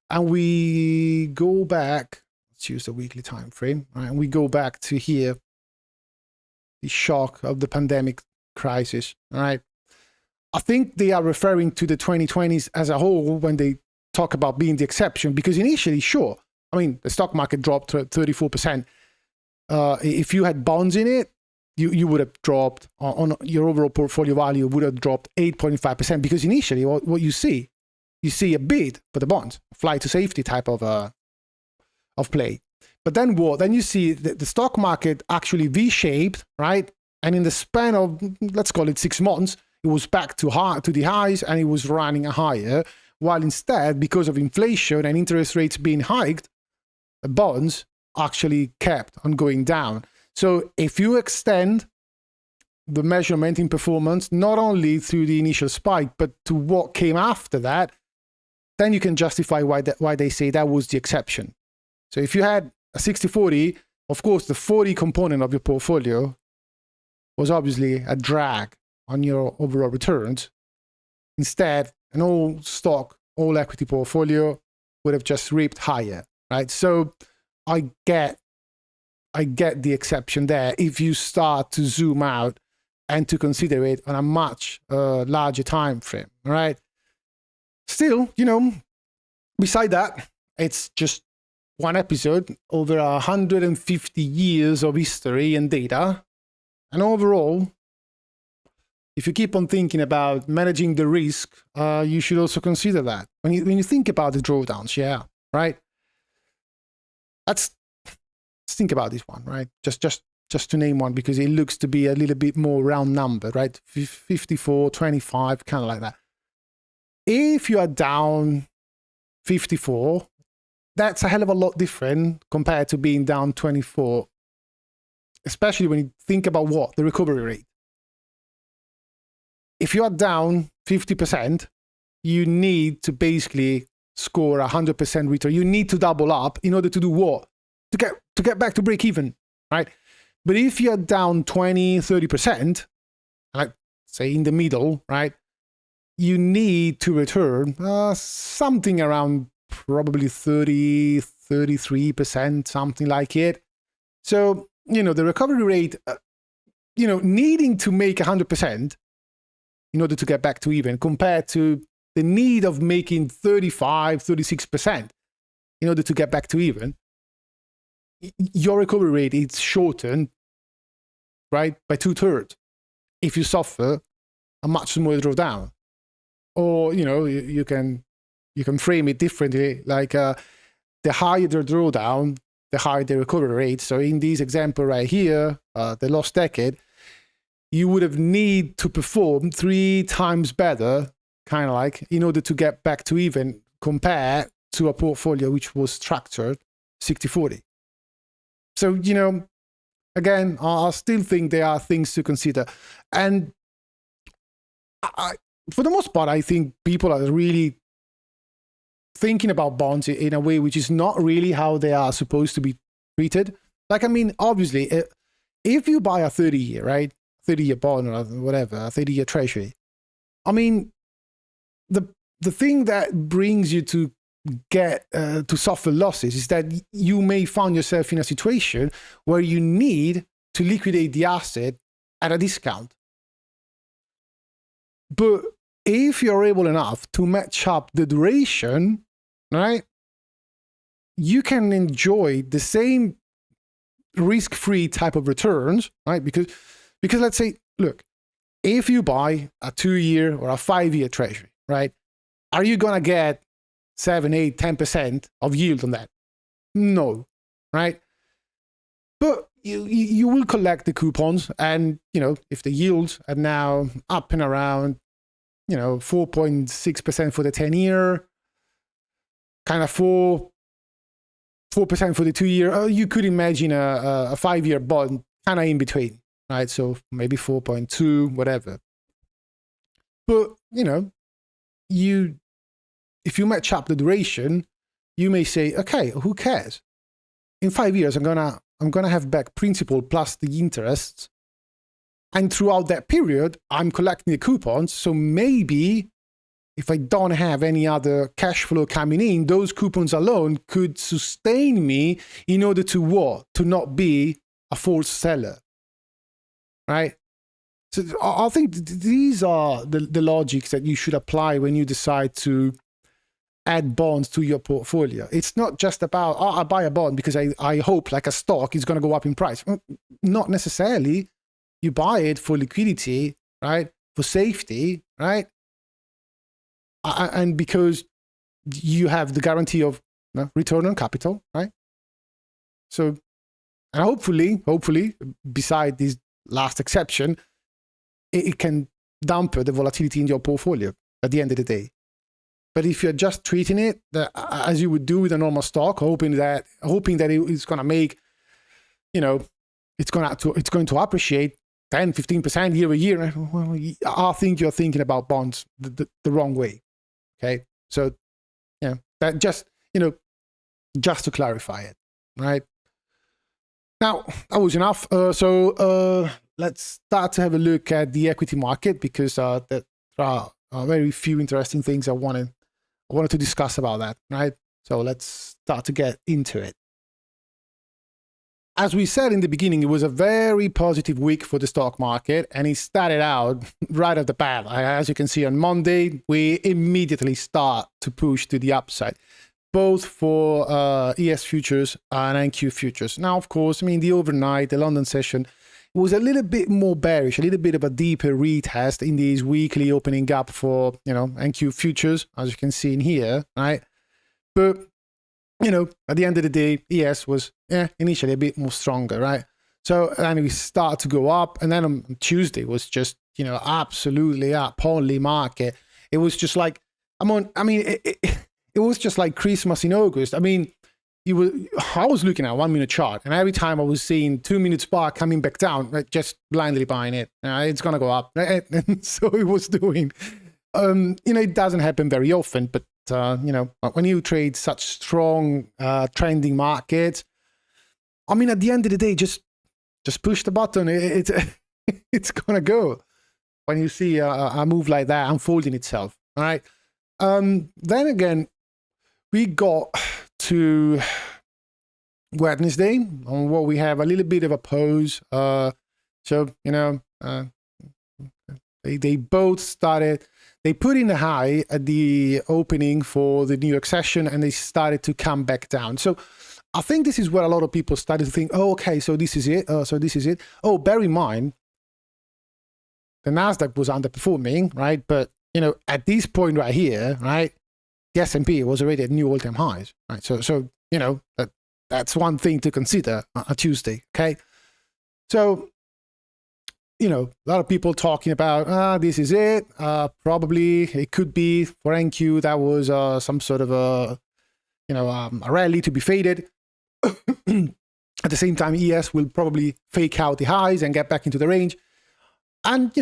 And we go back, let's use the weekly time frame, right? And we go back to here, the shock of the pandemic crisis, all right? I think they are referring to the 2020s as a whole when they talk about being the exception, because initially, sure, I mean, the stock market dropped 34%. If you had bonds in it, you would have dropped on your overall portfolio value would have dropped 8.5%, because initially what you see a bid for the bonds, flight to safety type of play. But then what? Then you see the stock market actually V-shaped, right? And in the span of, let's call it 6 months, it was back to the highs and it was running higher. While instead, because of inflation and interest rates being hiked, the bonds actually kept on going down. So if you extend the measurement in performance, not only through the initial spike, but to what came after that, then you can justify why they say that was the exception. So if you had a 60-40, of course, the 40 component of your portfolio was obviously a drag on your overall returns. Instead, an all stock, all equity portfolio would have just reaped higher, right? So I get the exception there if you start to zoom out and to consider it on a much larger time frame, right? Still, beside that, it's just one episode over 150 years of history and data. And overall, if you keep on thinking about managing the risk, you should also consider that. When you think about the drawdowns, yeah, right? Let's think about this one, right? Just to name one, because it looks to be a little bit more round number, right? 54, 25, kind of like that. If you are down 54, that's a hell of a lot different compared to being down 24, especially when you think about what? The recovery rate. If you are down 50%, you need to basically score 100% return. You need to double up in order to do what? To get back to break even, right? But if you're down 20, 30%, like say in the middle, right? You need to return something around probably 30, 33%, something like it. So, the recovery rate, needing to make 100% in order to get back to even, compared to the need of making 35, 36% in order to get back to even, your recovery rate is shortened, right, by 2/3 if you suffer a much smaller drawdown. Or, you can frame it differently, like the higher the drawdown, the higher the recovery rate. So in this example right here, the lost decade, you would have need to perform 3 times better, kind of like, in order to get back to even, compared to a portfolio which was structured 60-40. So, again, I still think there are things to consider. And for the most part, I think people are really thinking about bonds in a way which is not really how they are supposed to be treated. Like, I mean, obviously, if you buy a 30-year, right, 30-year bond or whatever, a 30-year treasury, I mean, the thing that brings you to get to suffer losses is that you may find yourself in a situation where you need to liquidate the asset at a discount. But if you're able enough to match up the duration, right, you can enjoy the same risk-free type of returns, right? Because let's say, look, if you buy a 2-year or a 5-year treasury, right, are you going to get 7, 8, 10% of yield on that? No, right? But you will collect the coupons, and if the yields are now up and around 4.6% for the 10-year, kind of 4% for the 2-year, you could imagine a 5-year bond kind of in between, right? So maybe 4.2, whatever. But if you match up the duration, you may say, okay, who cares? In 5 years, I'm gonna have back principal plus the interest, and throughout that period, I'm collecting the coupons. So maybe if I don't have any other cash flow coming in, those coupons alone could sustain me in order to what? To not be a false seller, right? So I think these are the logics that you should apply when you decide to add bonds to your portfolio. It's not just about, oh, I buy a bond because I hope like a stock is going to go up in price. Not necessarily. You buy it for liquidity, right? For safety, right? And because you have the guarantee of return on capital, right? So, and hopefully, beside this last exception, it can dampen the volatility in your portfolio at the end of the day. But if you're just treating it as you would do with a normal stock, hoping that it's going to make, it's going to appreciate 10, 15% year over year, well, I think you're thinking about bonds the wrong way. Okay, so that just to clarify it, right? Now that was enough. So let's start to have a look at the equity market, because there are very few interesting things I wanted to discuss about that, right? So let's start to get into it. As we said in the beginning, it was a very positive week for the stock market, and it started out right at the bat. As you can see, on Monday, we immediately start to push to the upside, both for ES futures and NQ futures. Now, of course, the overnight, the London session, was a little bit more bearish, a little bit of a deeper retest in this weekly opening gap for, NQ futures, as you can see in here, right? But, at the end of the day, ES was initially a bit more stronger, right? So then we start to go up, and then on Tuesday was just, absolutely up only market. It was just like, it was just like Christmas in August. I was looking at 1 minute chart, and every time I was seeing 2 minutes bar coming back down, right, just blindly buying it. It's gonna go up, right? And so it was doing. It doesn't happen very often, but when you trade such strong trending markets, at the end of the day, just push the button. It's gonna go when you see a move like that unfolding itself. All right. Then again, we got to Wednesday, on what we have a little bit of a pause. They both started. They put in a high at the opening for the New York session, and they started to come back down. So I think this is where a lot of people started to think, oh, okay, so this is it. Oh, bear in mind, the Nasdaq was underperforming, right? But at this point right here, right, the S&P was already at new all-time highs, right? So that's one thing to consider on Tuesday, okay? So, a lot of people talking about, this is it. Probably it could be for NQ, that was some sort of a rally to be faded. At the same time, ES will probably fake out the highs and get back into the range. And,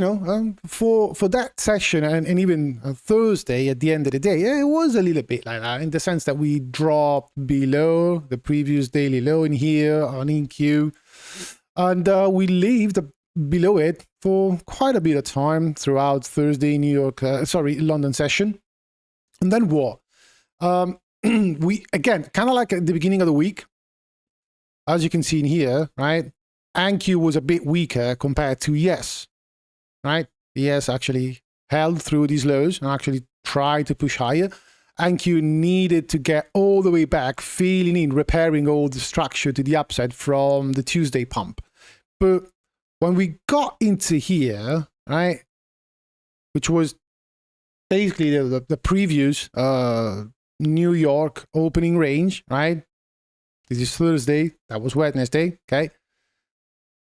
for that session and even Thursday at the end of the day, it was a little bit like that, in the sense that we dropped below the previous daily low in here on NQ. And we lived below it for quite a bit of time throughout Thursday, London session. And then what? We, again, kind of like at the beginning of the week, as you can see in here, right? NQ was a bit weaker compared to ES. Right? ES actually held through these lows and actually tried to push higher. NQ needed to get all the way back, filling in, repairing all the structure to the upside from the Tuesday pump. But when we got into here, right, which was basically the previous New York opening range, right? This is Thursday, that was Wednesday, okay?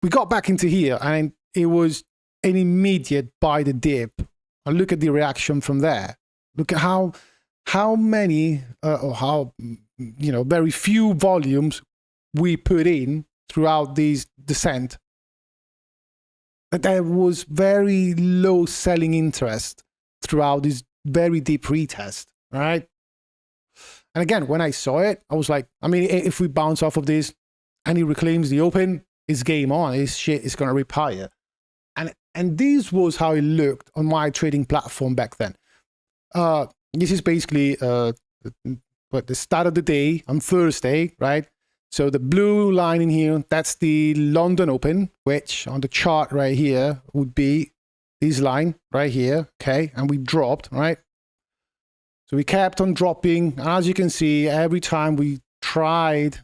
We got back into here, and it was an immediate buy the dip. And look at the reaction from there. Look at how many or how very few volumes we put in throughout this descent. But there was very low selling interest throughout this very deep retest, right? And again, when I saw it, I was like, if we bounce off of this and he reclaims the open, it's game on. His shit is going to rip higher. And this was how it looked on my trading platform back then. This is basically the start of the day on Thursday, right? So the blue line in here, that's the London Open, which on the chart right here would be this line right here, okay? And we dropped, right? So we kept on dropping. And as you can see, every time we tried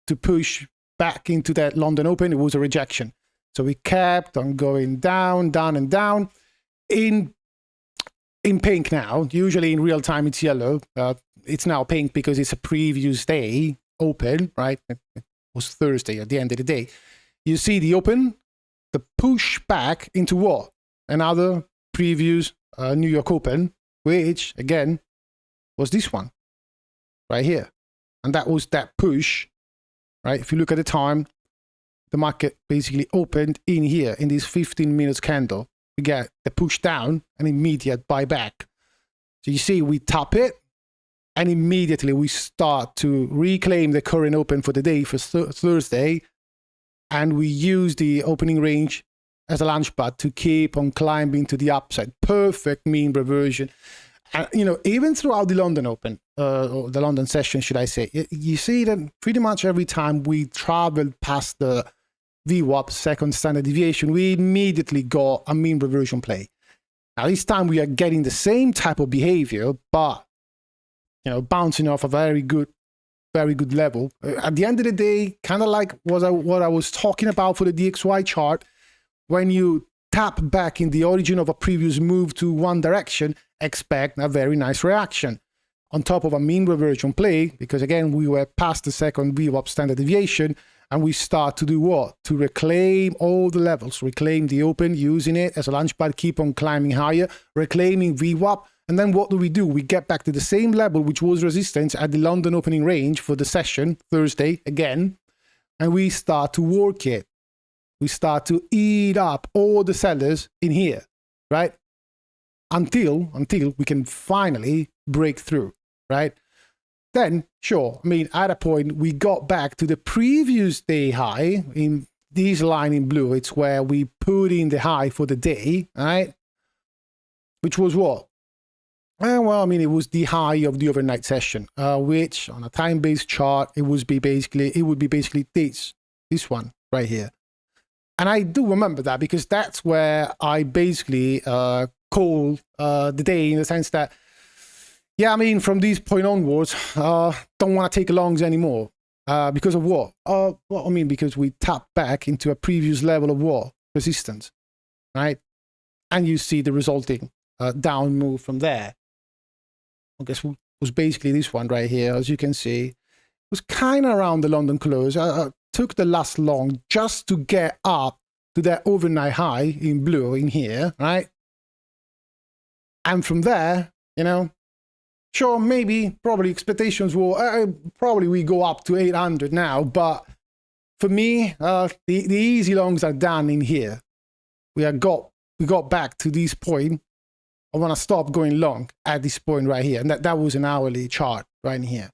to push back into that London Open, it was a rejection. So we kept on going down, down, and down. In pink now, usually in real time it's yellow. It's now pink because it's a previous day open, right? It was Thursday at the end of the day. You see the open, the push back into what? Another previous New York Open, which again was this one right here. And that was that push, right? If you look at the time, the market basically opened in here in this 15 minutes candle. We get the push down and immediate buyback. So you see, we tap it and immediately we start to reclaim the current open for the day for Thursday. And we use the opening range as a launchpad to keep on climbing to the upside. Perfect mean reversion. And, you know, even throughout the London Open, or the London session, should I say, you see that pretty much every time we traveled past the VWAP, second standard deviation, we immediately got a mean reversion play. Now, this time we are getting the same type of behavior, but, you know, bouncing off a very good level. At the end of the day, kind of like what I was talking about for the DXY chart, when you tap back in the origin of a previous move to one direction, expect a very nice reaction. On top of a mean reversion play, because again, we were past the second VWAP standard deviation, and we start to do what? To reclaim all the levels, reclaim the open, using it as a launchpad, keep on climbing higher, reclaiming VWAP. And then what do? We get back to the same level, which was resistance at the London opening range for the session, Thursday, again. And we start to work it. We start to eat up all the sellers in here, right? Until we can finally break through, right? Then, sure, I mean, at a point, we got back to the previous day high in this line in blue. It's where we put in the high for the day, right? Which was what? Well, I mean, it was the high of the overnight session, which on a time-based chart, it would be basically this one right here. And I do remember that because that's where I basically called the day in the sense that, yeah, I mean, from this point onwards, don't want to take longs anymore. Because of what? Well, I mean, because we tap back into a previous level of what? Resistance, right? And you see the resulting down move from there. I guess it was basically this one right here, as you can see. It was kind of around the London close. I took the last long just to get up to that overnight high in blue in here, right? And from there, you know, sure, maybe, probably expectations will, probably we go up to 800 now, but for me, the easy longs are done in here. We got back to this point. I want to stop going long at this point right here. And that was an hourly chart right in here.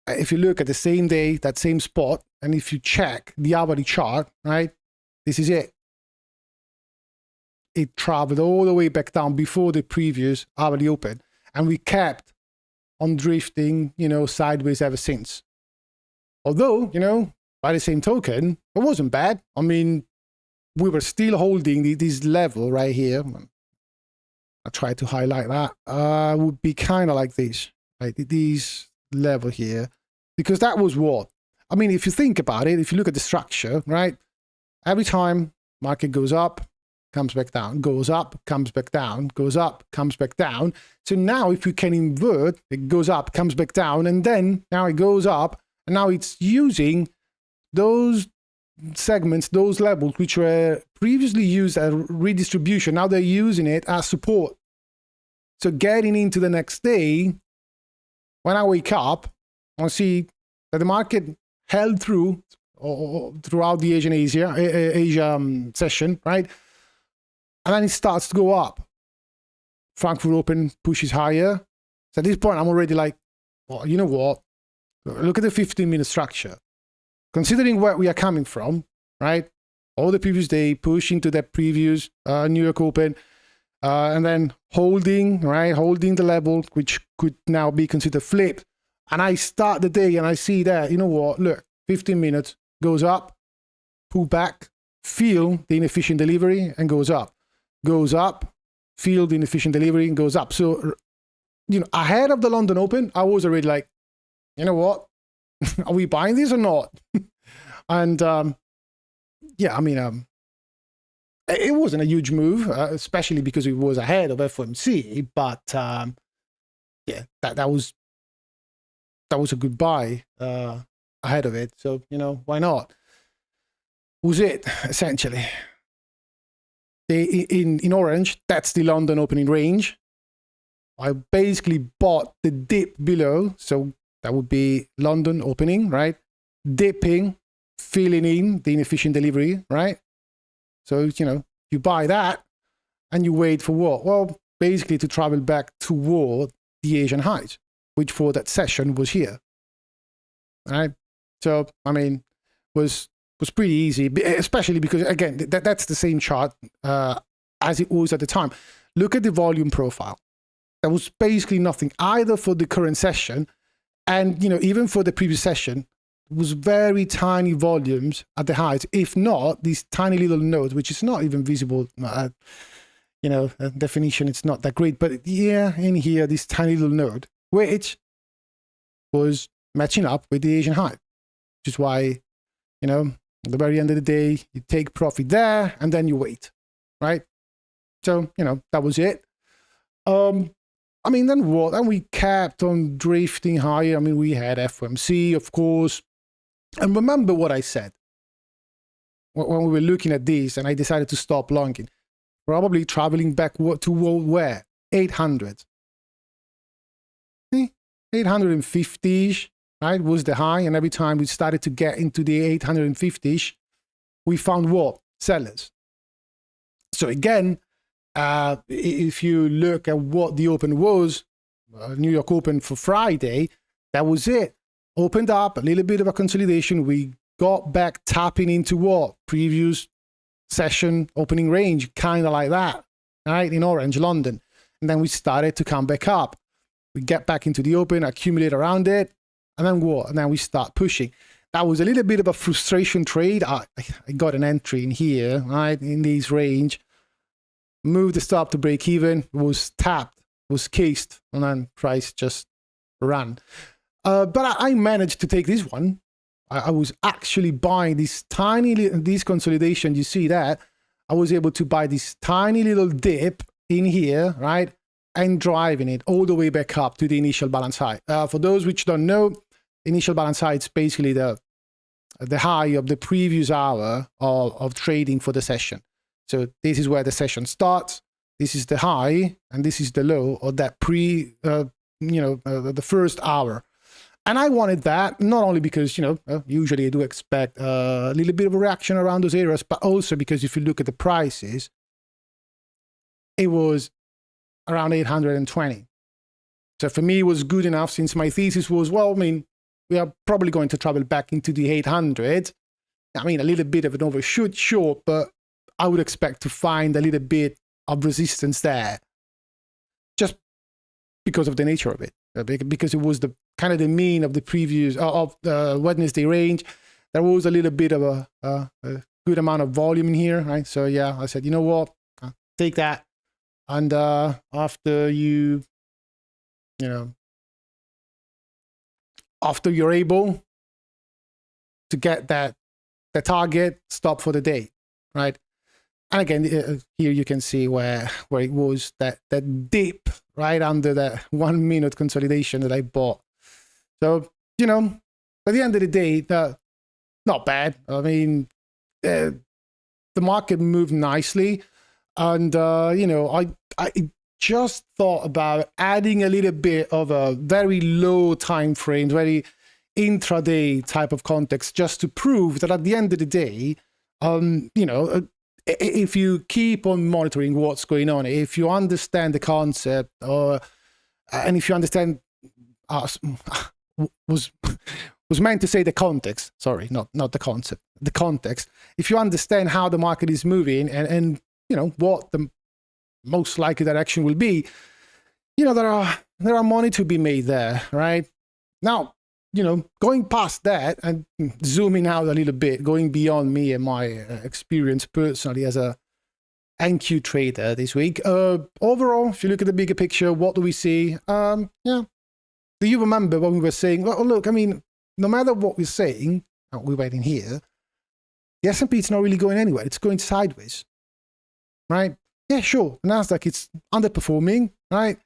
If you look at the same day, that same spot, and if you check the hourly chart, right, this is it. It traveled all the way back down before the previous hourly open. And we kept on drifting, you know, sideways ever since. Although, you know, by the same token, it wasn't bad. I mean, we were still holding this level right here. I try to highlight that. Would be kind of like this, right? This level here. Because that was what? I mean, if you think about it, if you look at the structure, right? Every time market goes up, comes back down, goes up, comes back down, goes up, comes back down. So now if you can invert, it goes up, comes back down, and then now it goes up, and now it's using those segments, those levels, which were previously used as redistribution. Now they're using it as support. So getting into the next day, when I wake up, I'll see that the market held through throughout the Asia session, right? And then it starts to go up. Frankfurt Open pushes higher. So at this point, I'm already like, well, you know what? Look at the 15-minute structure. Considering where we are coming from, right? All the previous day, push into that previous New York Open, and then holding, right? Holding the level, which could now be considered flipped. And I start the day and I see that, you know what? Look, 15 minutes goes up, pull back, feel the inefficient delivery and goes up. Goes up, feel the inefficient delivery and goes up. So ahead of the London Open, I was already like, you know what? Are we buying this or not? And yeah, I mean, it wasn't a huge move, especially because it was ahead of FOMC. But yeah, that was a good buy ahead of it. So why not? Was it essentially? In orange, that's the London opening range. I basically bought the dip below, so that would be London opening, right? Dipping, filling in the inefficient delivery, right? So, you buy that and you wait for what? Well, basically to travel back toward the Asian highs, which for that session was here, right? So, I mean, was pretty easy, especially because, again, that's the same chart as it was at the time. Look at the volume profile. There was basically nothing either for the current session and, even for the previous session. It was very tiny volumes at the highs, if not these tiny little nodes, which is not even visible. Definition, it's not that great. But yeah, in here, this tiny little node, which was matching up with the Asian high, which is why, at the very end of the day, you take profit there and then you wait, right? So, that was it. I mean, then what? Then we kept on drifting higher. I mean, we had FOMC, of course. And remember what I said when we were looking at this and I decided to stop longing. Probably traveling back to where? 800. 850-ish, right, was the high. And every time we started to get into the 850-ish, we found what? Sellers. So again, if you look at what the open was, New York Open for Friday, that was it. Opened up, a little bit of a consolidation. We got back tapping into what? Previous session opening range, kind of like that, right? In orange, London. And then we started to come back up. We get back into the open, accumulate around it, and then what? And then we start pushing. That was a little bit of a frustration trade. I got an entry in here, right, in this range. Moved the stop to break even, was tapped, was cased, and then price just ran. But I managed to take this one. I was actually buying this this consolidation. You see that? I was able to buy this tiny little dip in here, right? And driving it all the way back up to the initial balance high. For those which don't know, initial balance high is basically the high of the previous hour of trading for the session. So this is where the session starts. This is the high, and this is the low of that the first hour. And I wanted that not only because, usually I do expect a little bit of a reaction around those areas, but also because if you look at the prices, it was around 820. So for me, it was good enough since my thesis was, well, I mean, we are probably going to travel back into the 800. I mean, a little bit of an overshoot, sure, but I would expect to find a little bit of resistance there, just because of the nature of it, because it was the kind of the mean of the previous of the Wednesday range. There was a little bit of a good amount of volume in here, right? So yeah, I said, you know what, take that, and after after you're able to get the target, stop for the day, right? And again, here you can see where it was that dip right under that 1 minute consolidation that I bought. So, at the end of the day, not bad. I mean, the market moved nicely. And, I just thought about adding a little bit of a very low time frame, very intraday type of context, just to prove that at the end of the day, if you keep on monitoring what's going on, if you understand the concept, and if you understand, was meant to say the context, sorry, not the concept, the context. If you understand how the market is moving and what the most likely direction will be, there are money to be made there, right? Now, going past that and zooming out a little bit, going beyond me and my experience personally as a NQ trader this week. Overall, if you look at the bigger picture, what do we see? Yeah. Do you remember when we were saying, well, look, I mean, no matter what we're saying, we're waiting here, the S&P is not really going anywhere. It's going sideways, right? Yeah, sure. The Nasdaq, it's underperforming, right?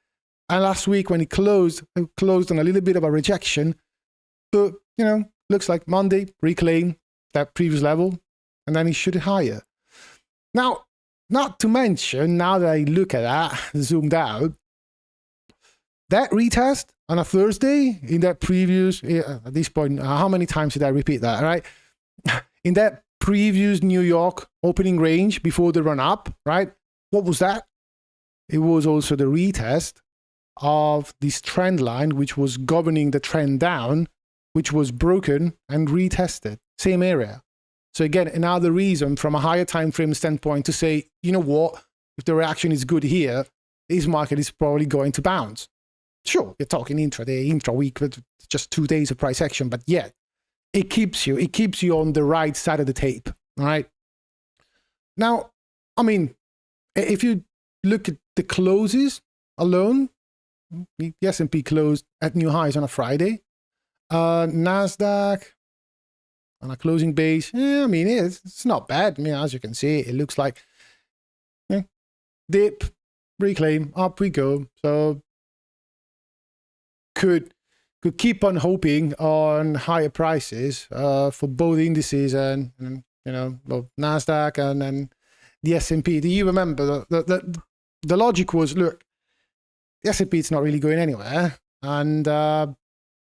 And last week when it closed on a little bit of a rejection, but, you know, looks like Monday, reclaim that previous level, and then it should higher. Now, not to mention, now that I look at that, zoomed out, that retest on a Thursday in that previous, at this point, how many times did I repeat that, right? In that previous New York opening range before the run up, right? What was that? It was also the retest of this trend line, which was governing the trend down, which was broken and retested, same area. So again, another reason from a higher time frame standpoint to say, you know what, if the reaction is good here, this market is probably going to bounce. Sure, you're talking intraday, intra-week, but just 2 days of price action, but yeah, it keeps you on the right side of the tape, all right? Now, I mean, if you look at the closes alone, the S&P closed at new highs on a Friday. Nasdaq on a closing base, yeah, I mean, it's not bad. I mean, as you can see, it looks like dip, reclaim, up we go. So could keep on hoping on higher prices for both indices and you know, both Nasdaq and the S&P. Do you remember the logic was, look, the S&P is not really going anywhere, and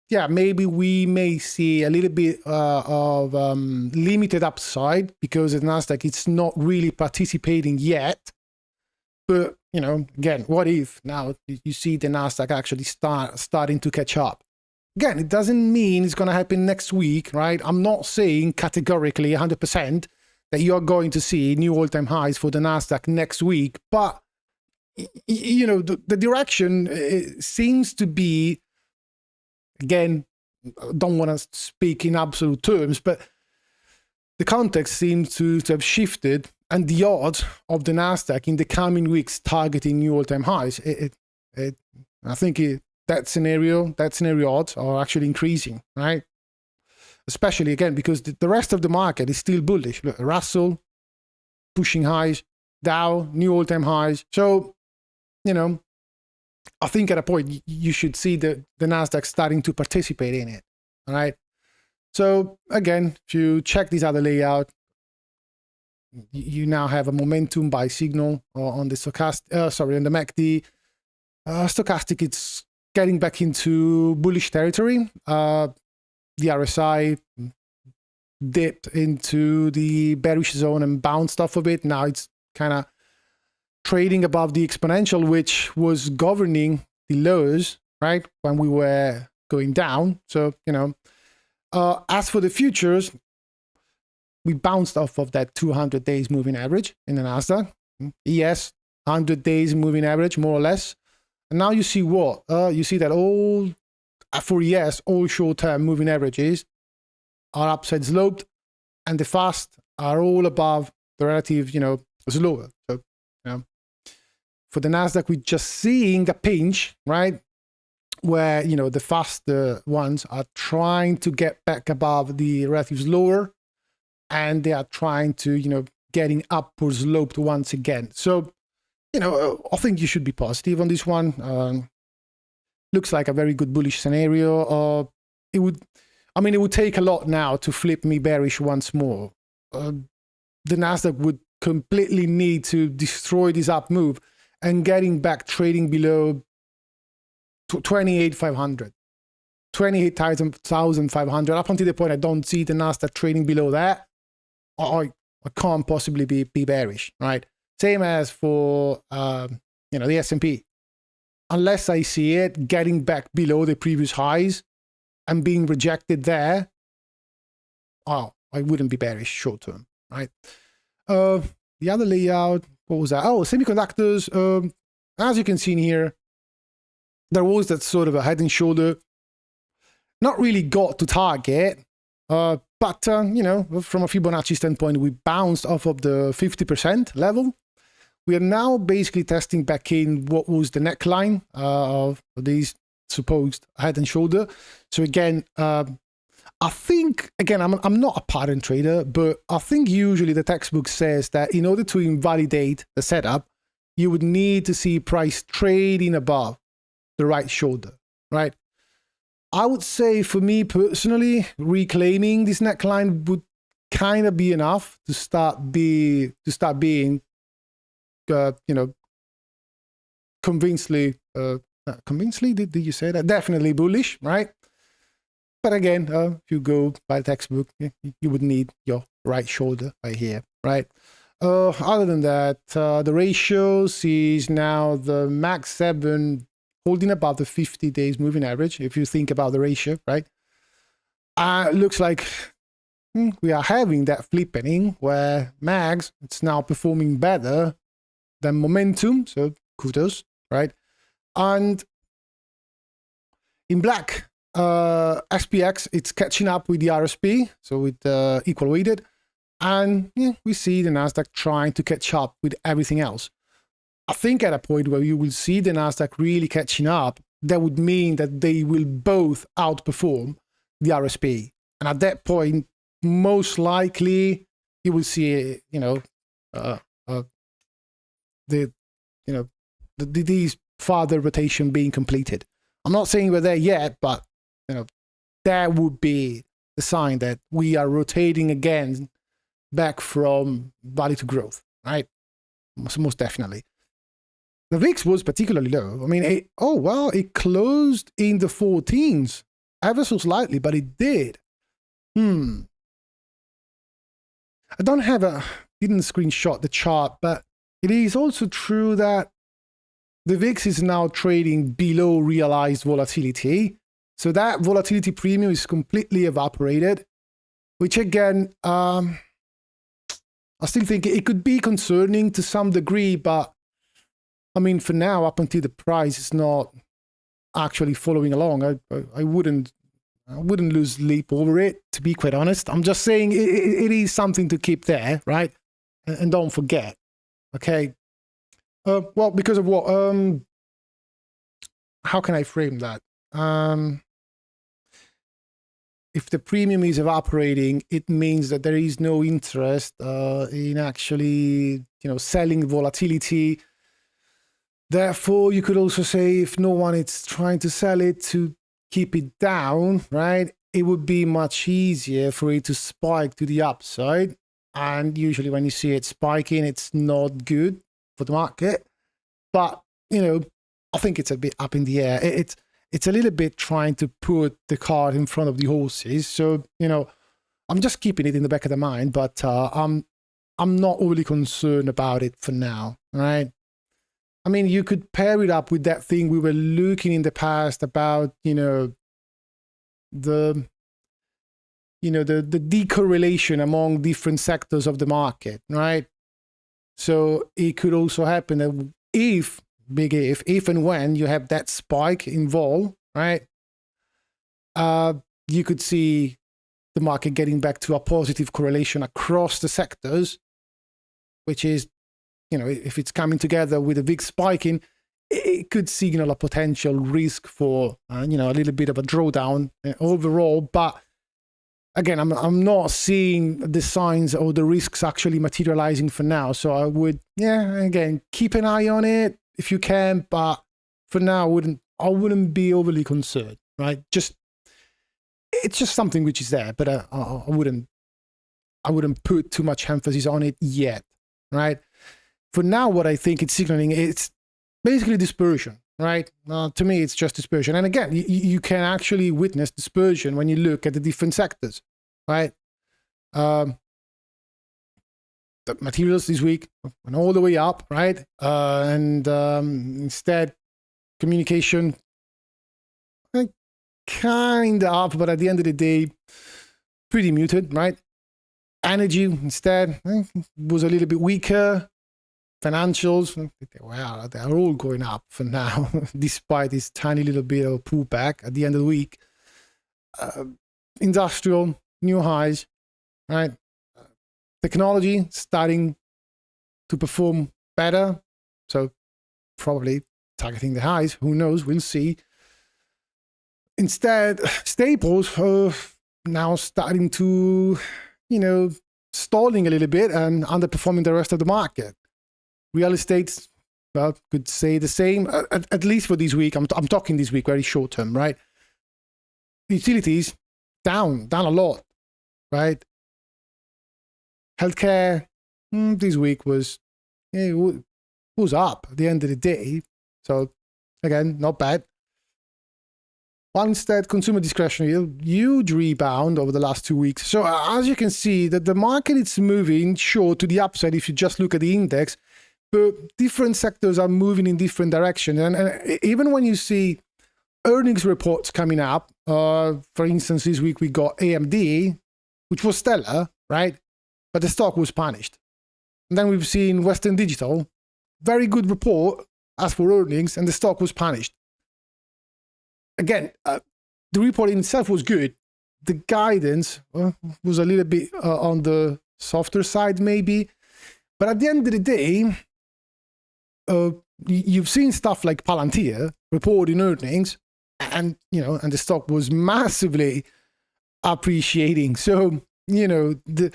yeah, maybe we may see a little bit of limited upside because the Nasdaq it's not really participating yet. But you know, again, what if now you see the Nasdaq actually starting to catch up? Again, it doesn't mean it's going to happen next week, right? I'm not saying categorically 100% that you are going to see new all-time highs for the Nasdaq next week, but you know, the direction seems to be, again, don't want to speak in absolute terms, but the context seems to have shifted, and the odds of the Nasdaq in the coming weeks targeting new all-time highs, I think that scenario odds are actually increasing, right? Especially again because the rest of the market is still bullish. Look, Russell pushing highs, Dow new all-time highs. So you know, I think at a point you should see the Nasdaq starting to participate in it. All right. So again, if you check this other layout, you now have a momentum buy signal on the stochastic. On the MACD. Stochastic, it's getting back into bullish territory. The RSI dipped into the bearish zone and bounced off of it. Now it's kind of trading above the exponential, which was governing the lows, right, when we were going down. So, you know, as for the futures, we bounced off of that 200 days moving average in the Nasdaq. Yes, 100 days moving average, more or less. And now you see what? You see that all, for yes, all short-term moving averages are upside sloped, and the fast are all above the relative, you know, slower. So, you know, for the Nasdaq, we're just seeing the pinch, right? Where, you know, the faster ones are trying to get back above the relative slower, and they are trying to, you know, getting upwards sloped once again. So, you know, I think you should be positive on this one. Looks like a very good bullish scenario. It would take a lot now to flip me bearish once more. The Nasdaq would completely need to destroy this up move and getting back trading below 28,500, 28,500. Up until the point I don't see the Nasdaq trading below that, I can't possibly be bearish, right? Same as for you know, the S&P. Unless I see it getting back below the previous highs and being rejected there, I wouldn't be bearish short term, right? The other layout, what was that? Oh, semiconductors. As you can see in here, there was that sort of a head and shoulder. Not really got to target, but you know, from a Fibonacci standpoint, we bounced off of the 50% level, we are now basically testing back in what was the neckline of these supposed head and shoulder. So again, I think, again, I'm not a pattern trader, but I think usually the textbook says that in order to invalidate the setup, you would need to see price trading above the right shoulder, right? I would say for me personally, reclaiming this neckline would kind of be enough to start being, convincingly, did you say that? Definitely bullish, right? But again, if you go by the textbook, you would need your right shoulder right here, right? Other than that, the ratios is now the max 7 holding above the 50 days moving average, if you think about the ratio, right? Looks like we are having that flippening where mags, it's now performing better than momentum, so kudos, right? And in black, SPX, it's catching up with the RSP, so with equal weighted, and we see the Nasdaq trying to catch up with everything else. I think at a point where you will see the Nasdaq really catching up, that would mean that they will both outperform the RSP, and at that point, most likely you will see, these further rotation being completed. I'm not saying we're there yet, but that would be the sign that we are rotating again back from value to growth, right? Most definitely. The VIX was particularly low. I mean, it closed in the 14s ever so slightly, but it did. I didn't screenshot the chart, but it is also true that the VIX is now trading below realized volatility. So that volatility premium is completely evaporated, which again, I still think it could be concerning to some degree, but I mean, for now, up until the price is not actually following along, I wouldn't lose sleep over it, to be quite honest. I'm just saying it is something to keep there, right? And don't forget, okay? Well, because of what? How can I frame that? If the premium is evaporating, it means that there is no interest in actually, selling volatility. Therefore, you could also say if no one is trying to sell it to keep it down, right? It would be much easier for it to spike to the upside. And usually when you see it spiking, it's not good for the market. But, I think it's a bit up in the air. It's a little bit trying to put the cart in front of the horses. So, I'm just keeping it in the back of the mind, but I'm not overly concerned about it for now, right? I mean, you could pair it up with that thing we were looking in the past about, the decorrelation among different sectors of the market, right? So it could also happen that if and when you have that spike in vol, right? You could see the market getting back to a positive correlation across the sectors, which is, if it's coming together with a big spiking, it could signal a potential risk for, a little bit of a drawdown overall. But again, I'm not seeing the signs or the risks actually materializing for now. So I would, again, keep an eye on it if you can. But for now, I wouldn't be overly concerned, right? It's just something which is there, but I wouldn't put too much emphasis on it yet, right? For now, what I think it's signaling, it's basically dispersion, right? To me, it's just dispersion. And again, you can actually witness dispersion when you look at the different sectors, right? The materials this week went all the way up, right? Instead, communication kind of up, but at the end of the day, pretty muted, right? Energy instead was a little bit weaker. Financials, wow, they're all going up for now, despite this tiny little bit of pullback at the end of the week. Industrial, new highs, right? Technology starting to perform better. So probably targeting the highs. Who knows? We'll see. Instead, staples are now starting to, stalling a little bit and underperforming the rest of the market. Real estate, well, could say the same, at least for this week. I'm talking this week, very short term, right? Utilities, down a lot, right? Healthcare, this week was up at the end of the day. So, again, not bad. Instead, consumer discretionary, huge rebound over the last 2 weeks. So as you can see, that the market is moving short to the upside if you just look at the index, but different sectors are moving in different directions. And even when you see earnings reports coming up, for instance, this week we got AMD, which was stellar, right? But the stock was punished. And then we've seen Western Digital, very good report as for earnings, and the stock was punished. Again, the report in itself was good. The guidance was a little bit on the softer side, maybe. But at the end of the day, you've seen stuff like Palantir reporting earnings, and the stock was massively appreciating. So, the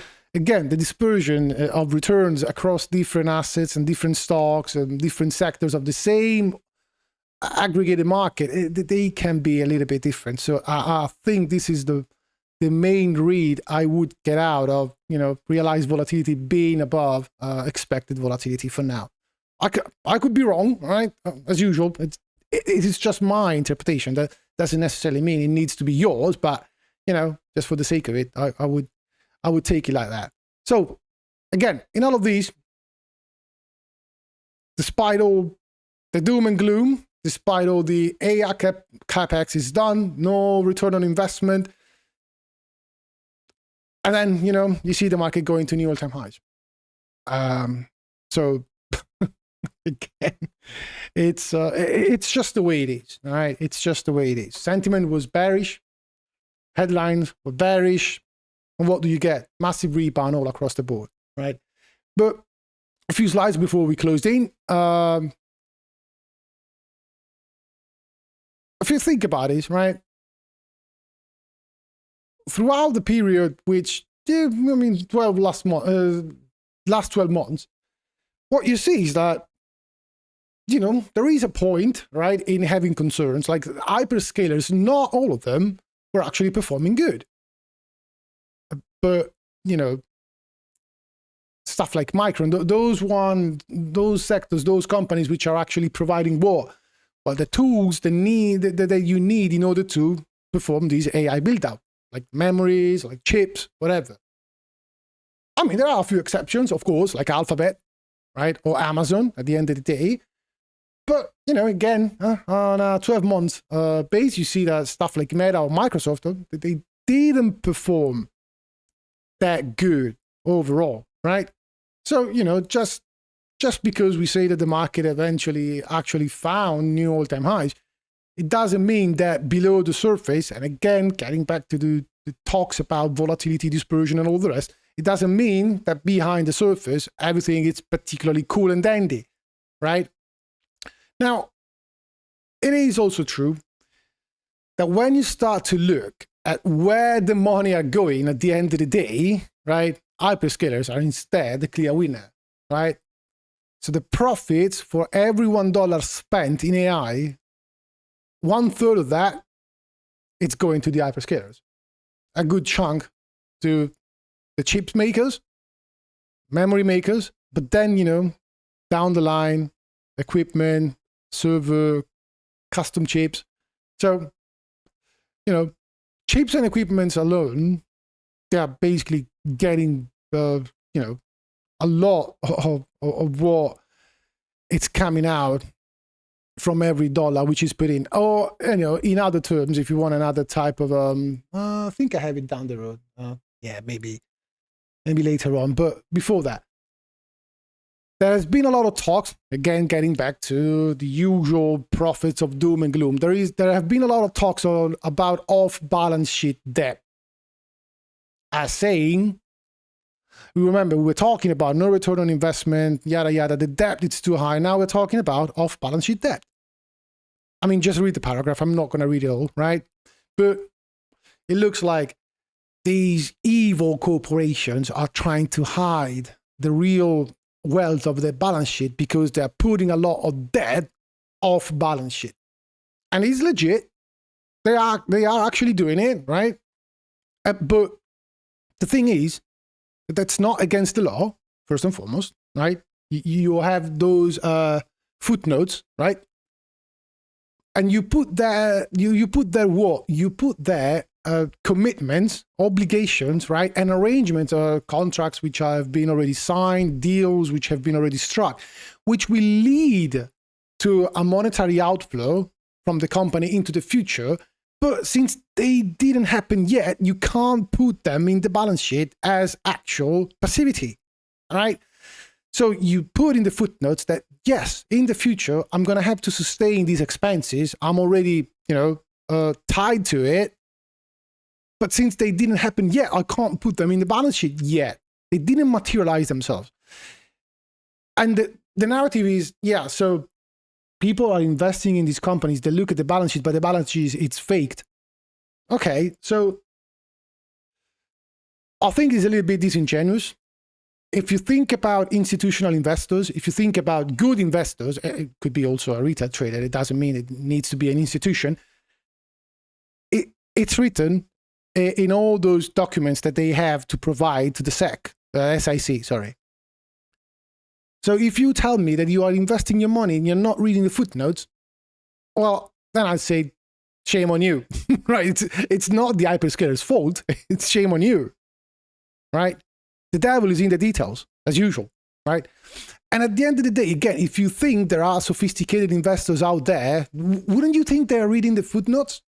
dispersion of returns across different assets and different stocks and different sectors of the same aggregated market, they can be a little bit different. So I think this is the main read I would get out of, realized volatility being above expected volatility for now. I could be wrong, right? As usual, it is just my interpretation. That doesn't necessarily mean it needs to be yours, but just for the sake of it, I would take it like that. So again, in all of these, despite all the doom and gloom, despite all the AI capex is done, no return on investment, and then you see the market going to new all-time highs. So again, it's just the way it is. All right, it's just the way it is. Sentiment was bearish, headlines were bearish, and what do you get? Massive rebound all across the board, right? But a few slides before we closed in. If you think about it, right, throughout the period, which 12 last 12 months, what you see is that there is a point, right, in having concerns. Like hyperscalers, not all of them were actually performing good, but stuff like Micron, those sectors, those companies which are actually providing what? Well, the tools that you need in order to perform these AI build-out, like memories, like chips, whatever. I mean, there are a few exceptions, of course, like Alphabet, right, or Amazon at the end of the day. But, again, on a 12-month base, you see that stuff like Meta or Microsoft, they didn't perform that good overall, right? So, just because we say that the market eventually actually found new all-time highs, it doesn't mean that below the surface, and again, getting back to the talks about volatility, dispersion, and all the rest, it doesn't mean that behind the surface, everything is particularly cool and dandy, right? Now, it is also true that when you start to look at where the money are going at the end of the day, right, hyperscalers are instead the clear winner, right? So the profits for every $1 spent in AI, 1/3 of that, it's going to the hyperscalers. A good chunk to the chip makers, memory makers, but then, down the line, equipment, server, custom chips. So, chips and equipments alone, they are basically getting, a lot of what it's coming out from every dollar which is put in. Or, in other terms, if you want another type of, I think I have it down the road. Yeah, maybe later on. But before that, there has been a lot of talks, again, getting back to the usual prophets of doom and gloom. There have been a lot of talks about off-balance sheet debt, as saying We remember we were talking about no return on investment, yada, yada. The debt is too high. Now we're talking about off-balance sheet debt. I mean, just read the paragraph. I'm not going to read it all, right? But it looks like these evil corporations are trying to hide the real wealth of their balance sheet because they're putting a lot of debt off balance sheet. And it's legit. They are actually doing it, right? But the thing is, that's not against the law, first and foremost, right? You have those footnotes, right? And you put there, you put there what? You put there commitments, obligations, right? And arrangements, contracts which have been already signed, deals which have been already struck, which will lead to a monetary outflow from the company into the future. But since they didn't happen yet, you can't put them in the balance sheet as actual passivity, all right? So you put in the footnotes that, yes, in the future, I'm going to have to sustain these expenses. I'm already, tied to it. But since they didn't happen yet, I can't put them in the balance sheet yet. They didn't materialize themselves. And the narrative is, yeah, so people are investing in these companies. They look at the balance sheet, but the balance sheet, it's faked. Okay, so I think it's a little bit disingenuous. If you think about institutional investors, if you think about good investors, it could be also a retail trader. It doesn't mean it needs to be an institution. It's written in all those documents that they have to provide to the SIC, sorry. So if you tell me that you are investing your money and you're not reading the footnotes, well, then I'd say, shame on you, right? It's not the hyperscaler's fault. It's shame on you, right? The devil is in the details, as usual, right? And at the end of the day, again, if you think there are sophisticated investors out there, wouldn't you think they're reading the footnotes?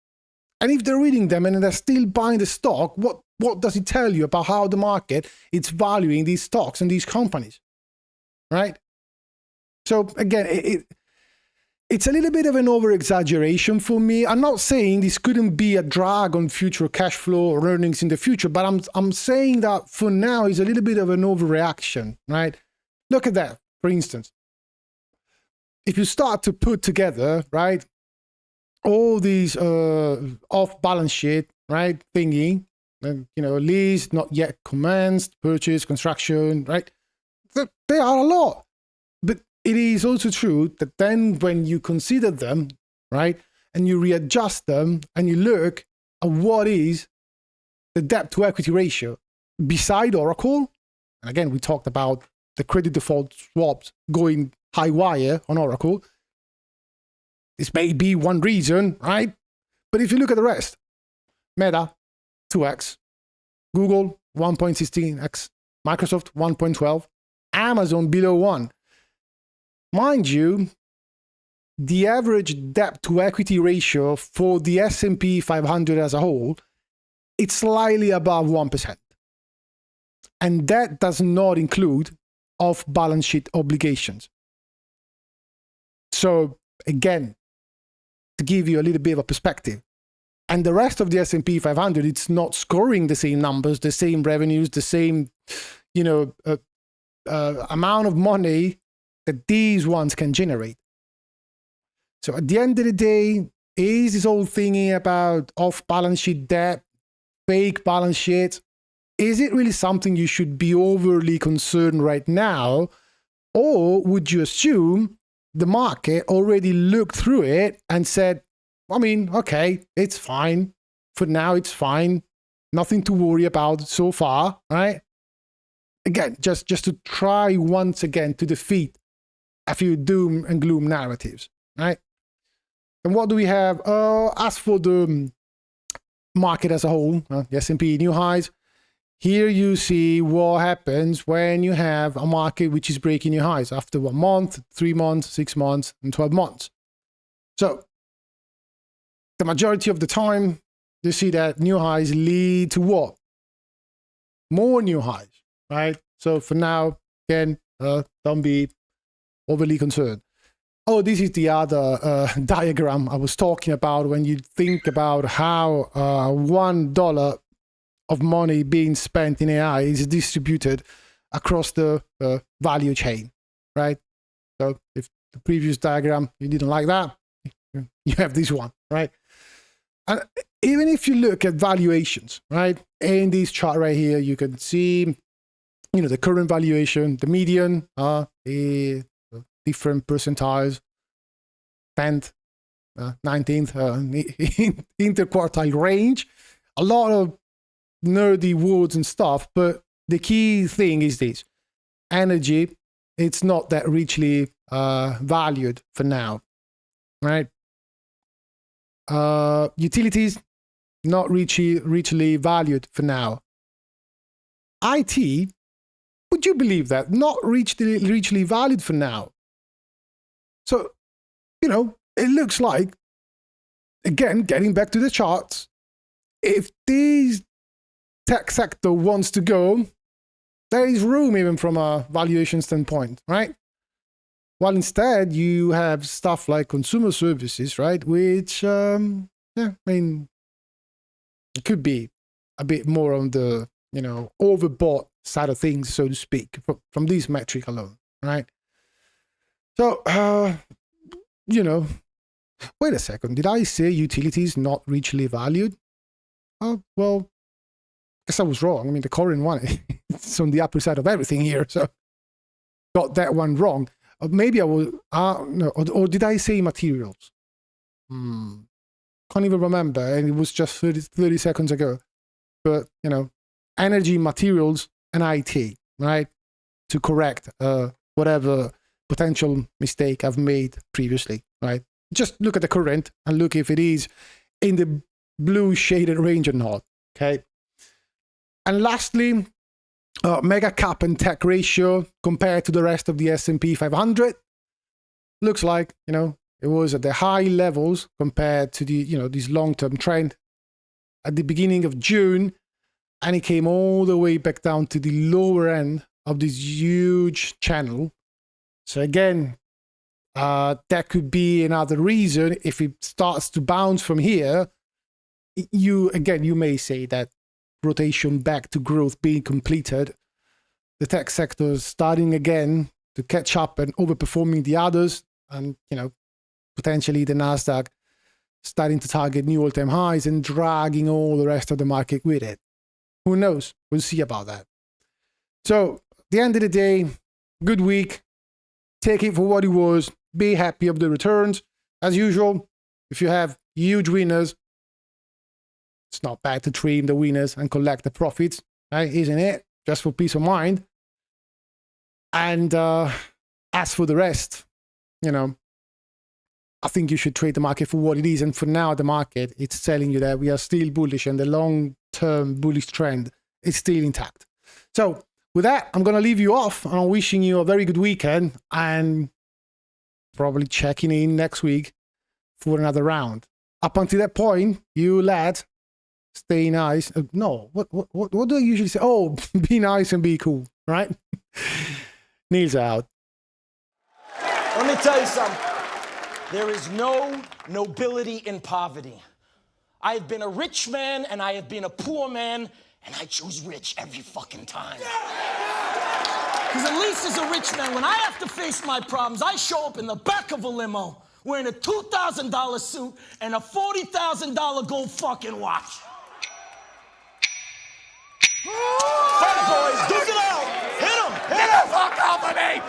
And if they're reading them and they're still buying the stock, what does it tell you about how the market is valuing these stocks and these companies, right? So again, it's a little bit of an over-exaggeration for me. I'm not saying this couldn't be a drag on future cash flow or earnings in the future, but I'm saying that for now it's a little bit of an overreaction, right? Look at that, for instance. If you start to put together, right, all these off-balance sheet, right, thingy, lease, not yet commenced, purchase, construction, right? They are a lot. But it is also true that then when you consider them, right, and you readjust them and you look at what is the debt to equity ratio beside Oracle, and again, we talked about the credit default swaps going high wire on Oracle. This may be one reason, right? But if you look at the rest, Meta, 2x, Google, 1.16x, Microsoft, 1.12, Amazon below 1. Mind you, the average debt to equity ratio for the S&P 500 as a whole, it's slightly above 1%. And that does not include off-balance sheet obligations. So again, to give you a little bit of a perspective, and the rest of the S&P 500, it's not scoring the same numbers, the same revenues, the same, amount of money that these ones can generate. So at the end of the day, is this whole thingy about off-balance sheet debt, fake balance sheets, is it really something you should be overly concerned right now? Or would you assume the market already looked through it and said, I mean, okay, it's fine. For now, it's fine. Nothing to worry about so far, right? Again, just to try once again to defeat a few doom and gloom narratives, right? And what do we have? As for the market as a whole, the S&P new highs, here you see what happens when you have a market which is breaking new highs after 1 month, 3 months, 6 months, and 12 months. So the majority of the time, you see that new highs lead to what? More new highs, right? So for now, again, don't be overly concerned. Oh, this is the other diagram I was talking about when you think about how $1 of money being spent in AI is distributed across the value chain, right? So if the previous diagram, you didn't like that, you have this one, right? And even if you look at valuations, right, in this chart right here, you can see, the current valuation, the median, the different percentiles, 10th, 19th, interquartile range. A lot of nerdy words and stuff, but the key thing is this: energy, it's not that richly valued for now, right? Utilities, not richly valued for now. IT, would you believe that? Not richly valued for now. So, it looks like, again, getting back to the charts, if this tech sector wants to go, there is room even from a valuation standpoint, right? While instead you have stuff like consumer services, right? Which, it could be a bit more on the, overbought side of things, so to speak, from this metric alone, right? So, wait a second. Did I say utilities not richly valued? Oh, well, I guess I was wrong. I mean, the current one, it's on the upper side of everything here, so got that one wrong. Or maybe I was, no, or did I say materials? Can't even remember, and it was just 30 seconds ago. But, energy, materials, and IT, right? To correct whatever potential mistake I've made previously, right? Just look at the current and look if it is in the blue shaded range or not, okay? And lastly, mega cap and tech ratio compared to the rest of the S&P 500. Looks like, it was at the high levels compared to the, this long-term trend at the beginning of June, and it came all the way back down to the lower end of this huge channel. So again, that could be another reason. If it starts to bounce from here, you may say that rotation back to growth being completed, the tech sector is starting again to catch up and overperforming the others, and potentially the Nasdaq starting to target new all-time highs and dragging all the rest of the market with it. Who knows? We'll see about that. So at the end of the day, good week. Take it for what it was. Be happy of the returns. As usual, if you have huge winners, it's not bad to trim the winners and collect the profits, right? Isn't it? Just for peace of mind. And as for the rest, I think you should trade the market for what it is. And for now, the market, it's telling you that we are still bullish and the long-term bullish trend is still intact. So with that, I'm going to leave you off, and I'm wishing you a very good weekend, and probably checking in next week for another round. Up until that point, you lads, stay nice. No, what do I usually say? Oh, be nice and be cool, right? Neil's out. Let me tell you something. There is no nobility in poverty. I have been a rich man and I have been a poor man, and I choose rich every fucking time. Because at least as a rich man, when I have to face my problems, I show up in the back of a limo wearing a $2,000 suit and a $40,000 gold fucking watch. Hey boys, duke it out! Hit him! Hit the fuck off of me!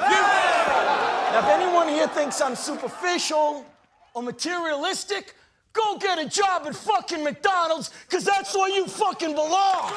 Now, if anyone here thinks I'm superficial or materialistic, go get a job at fucking McDonald's, because that's where you fucking belong.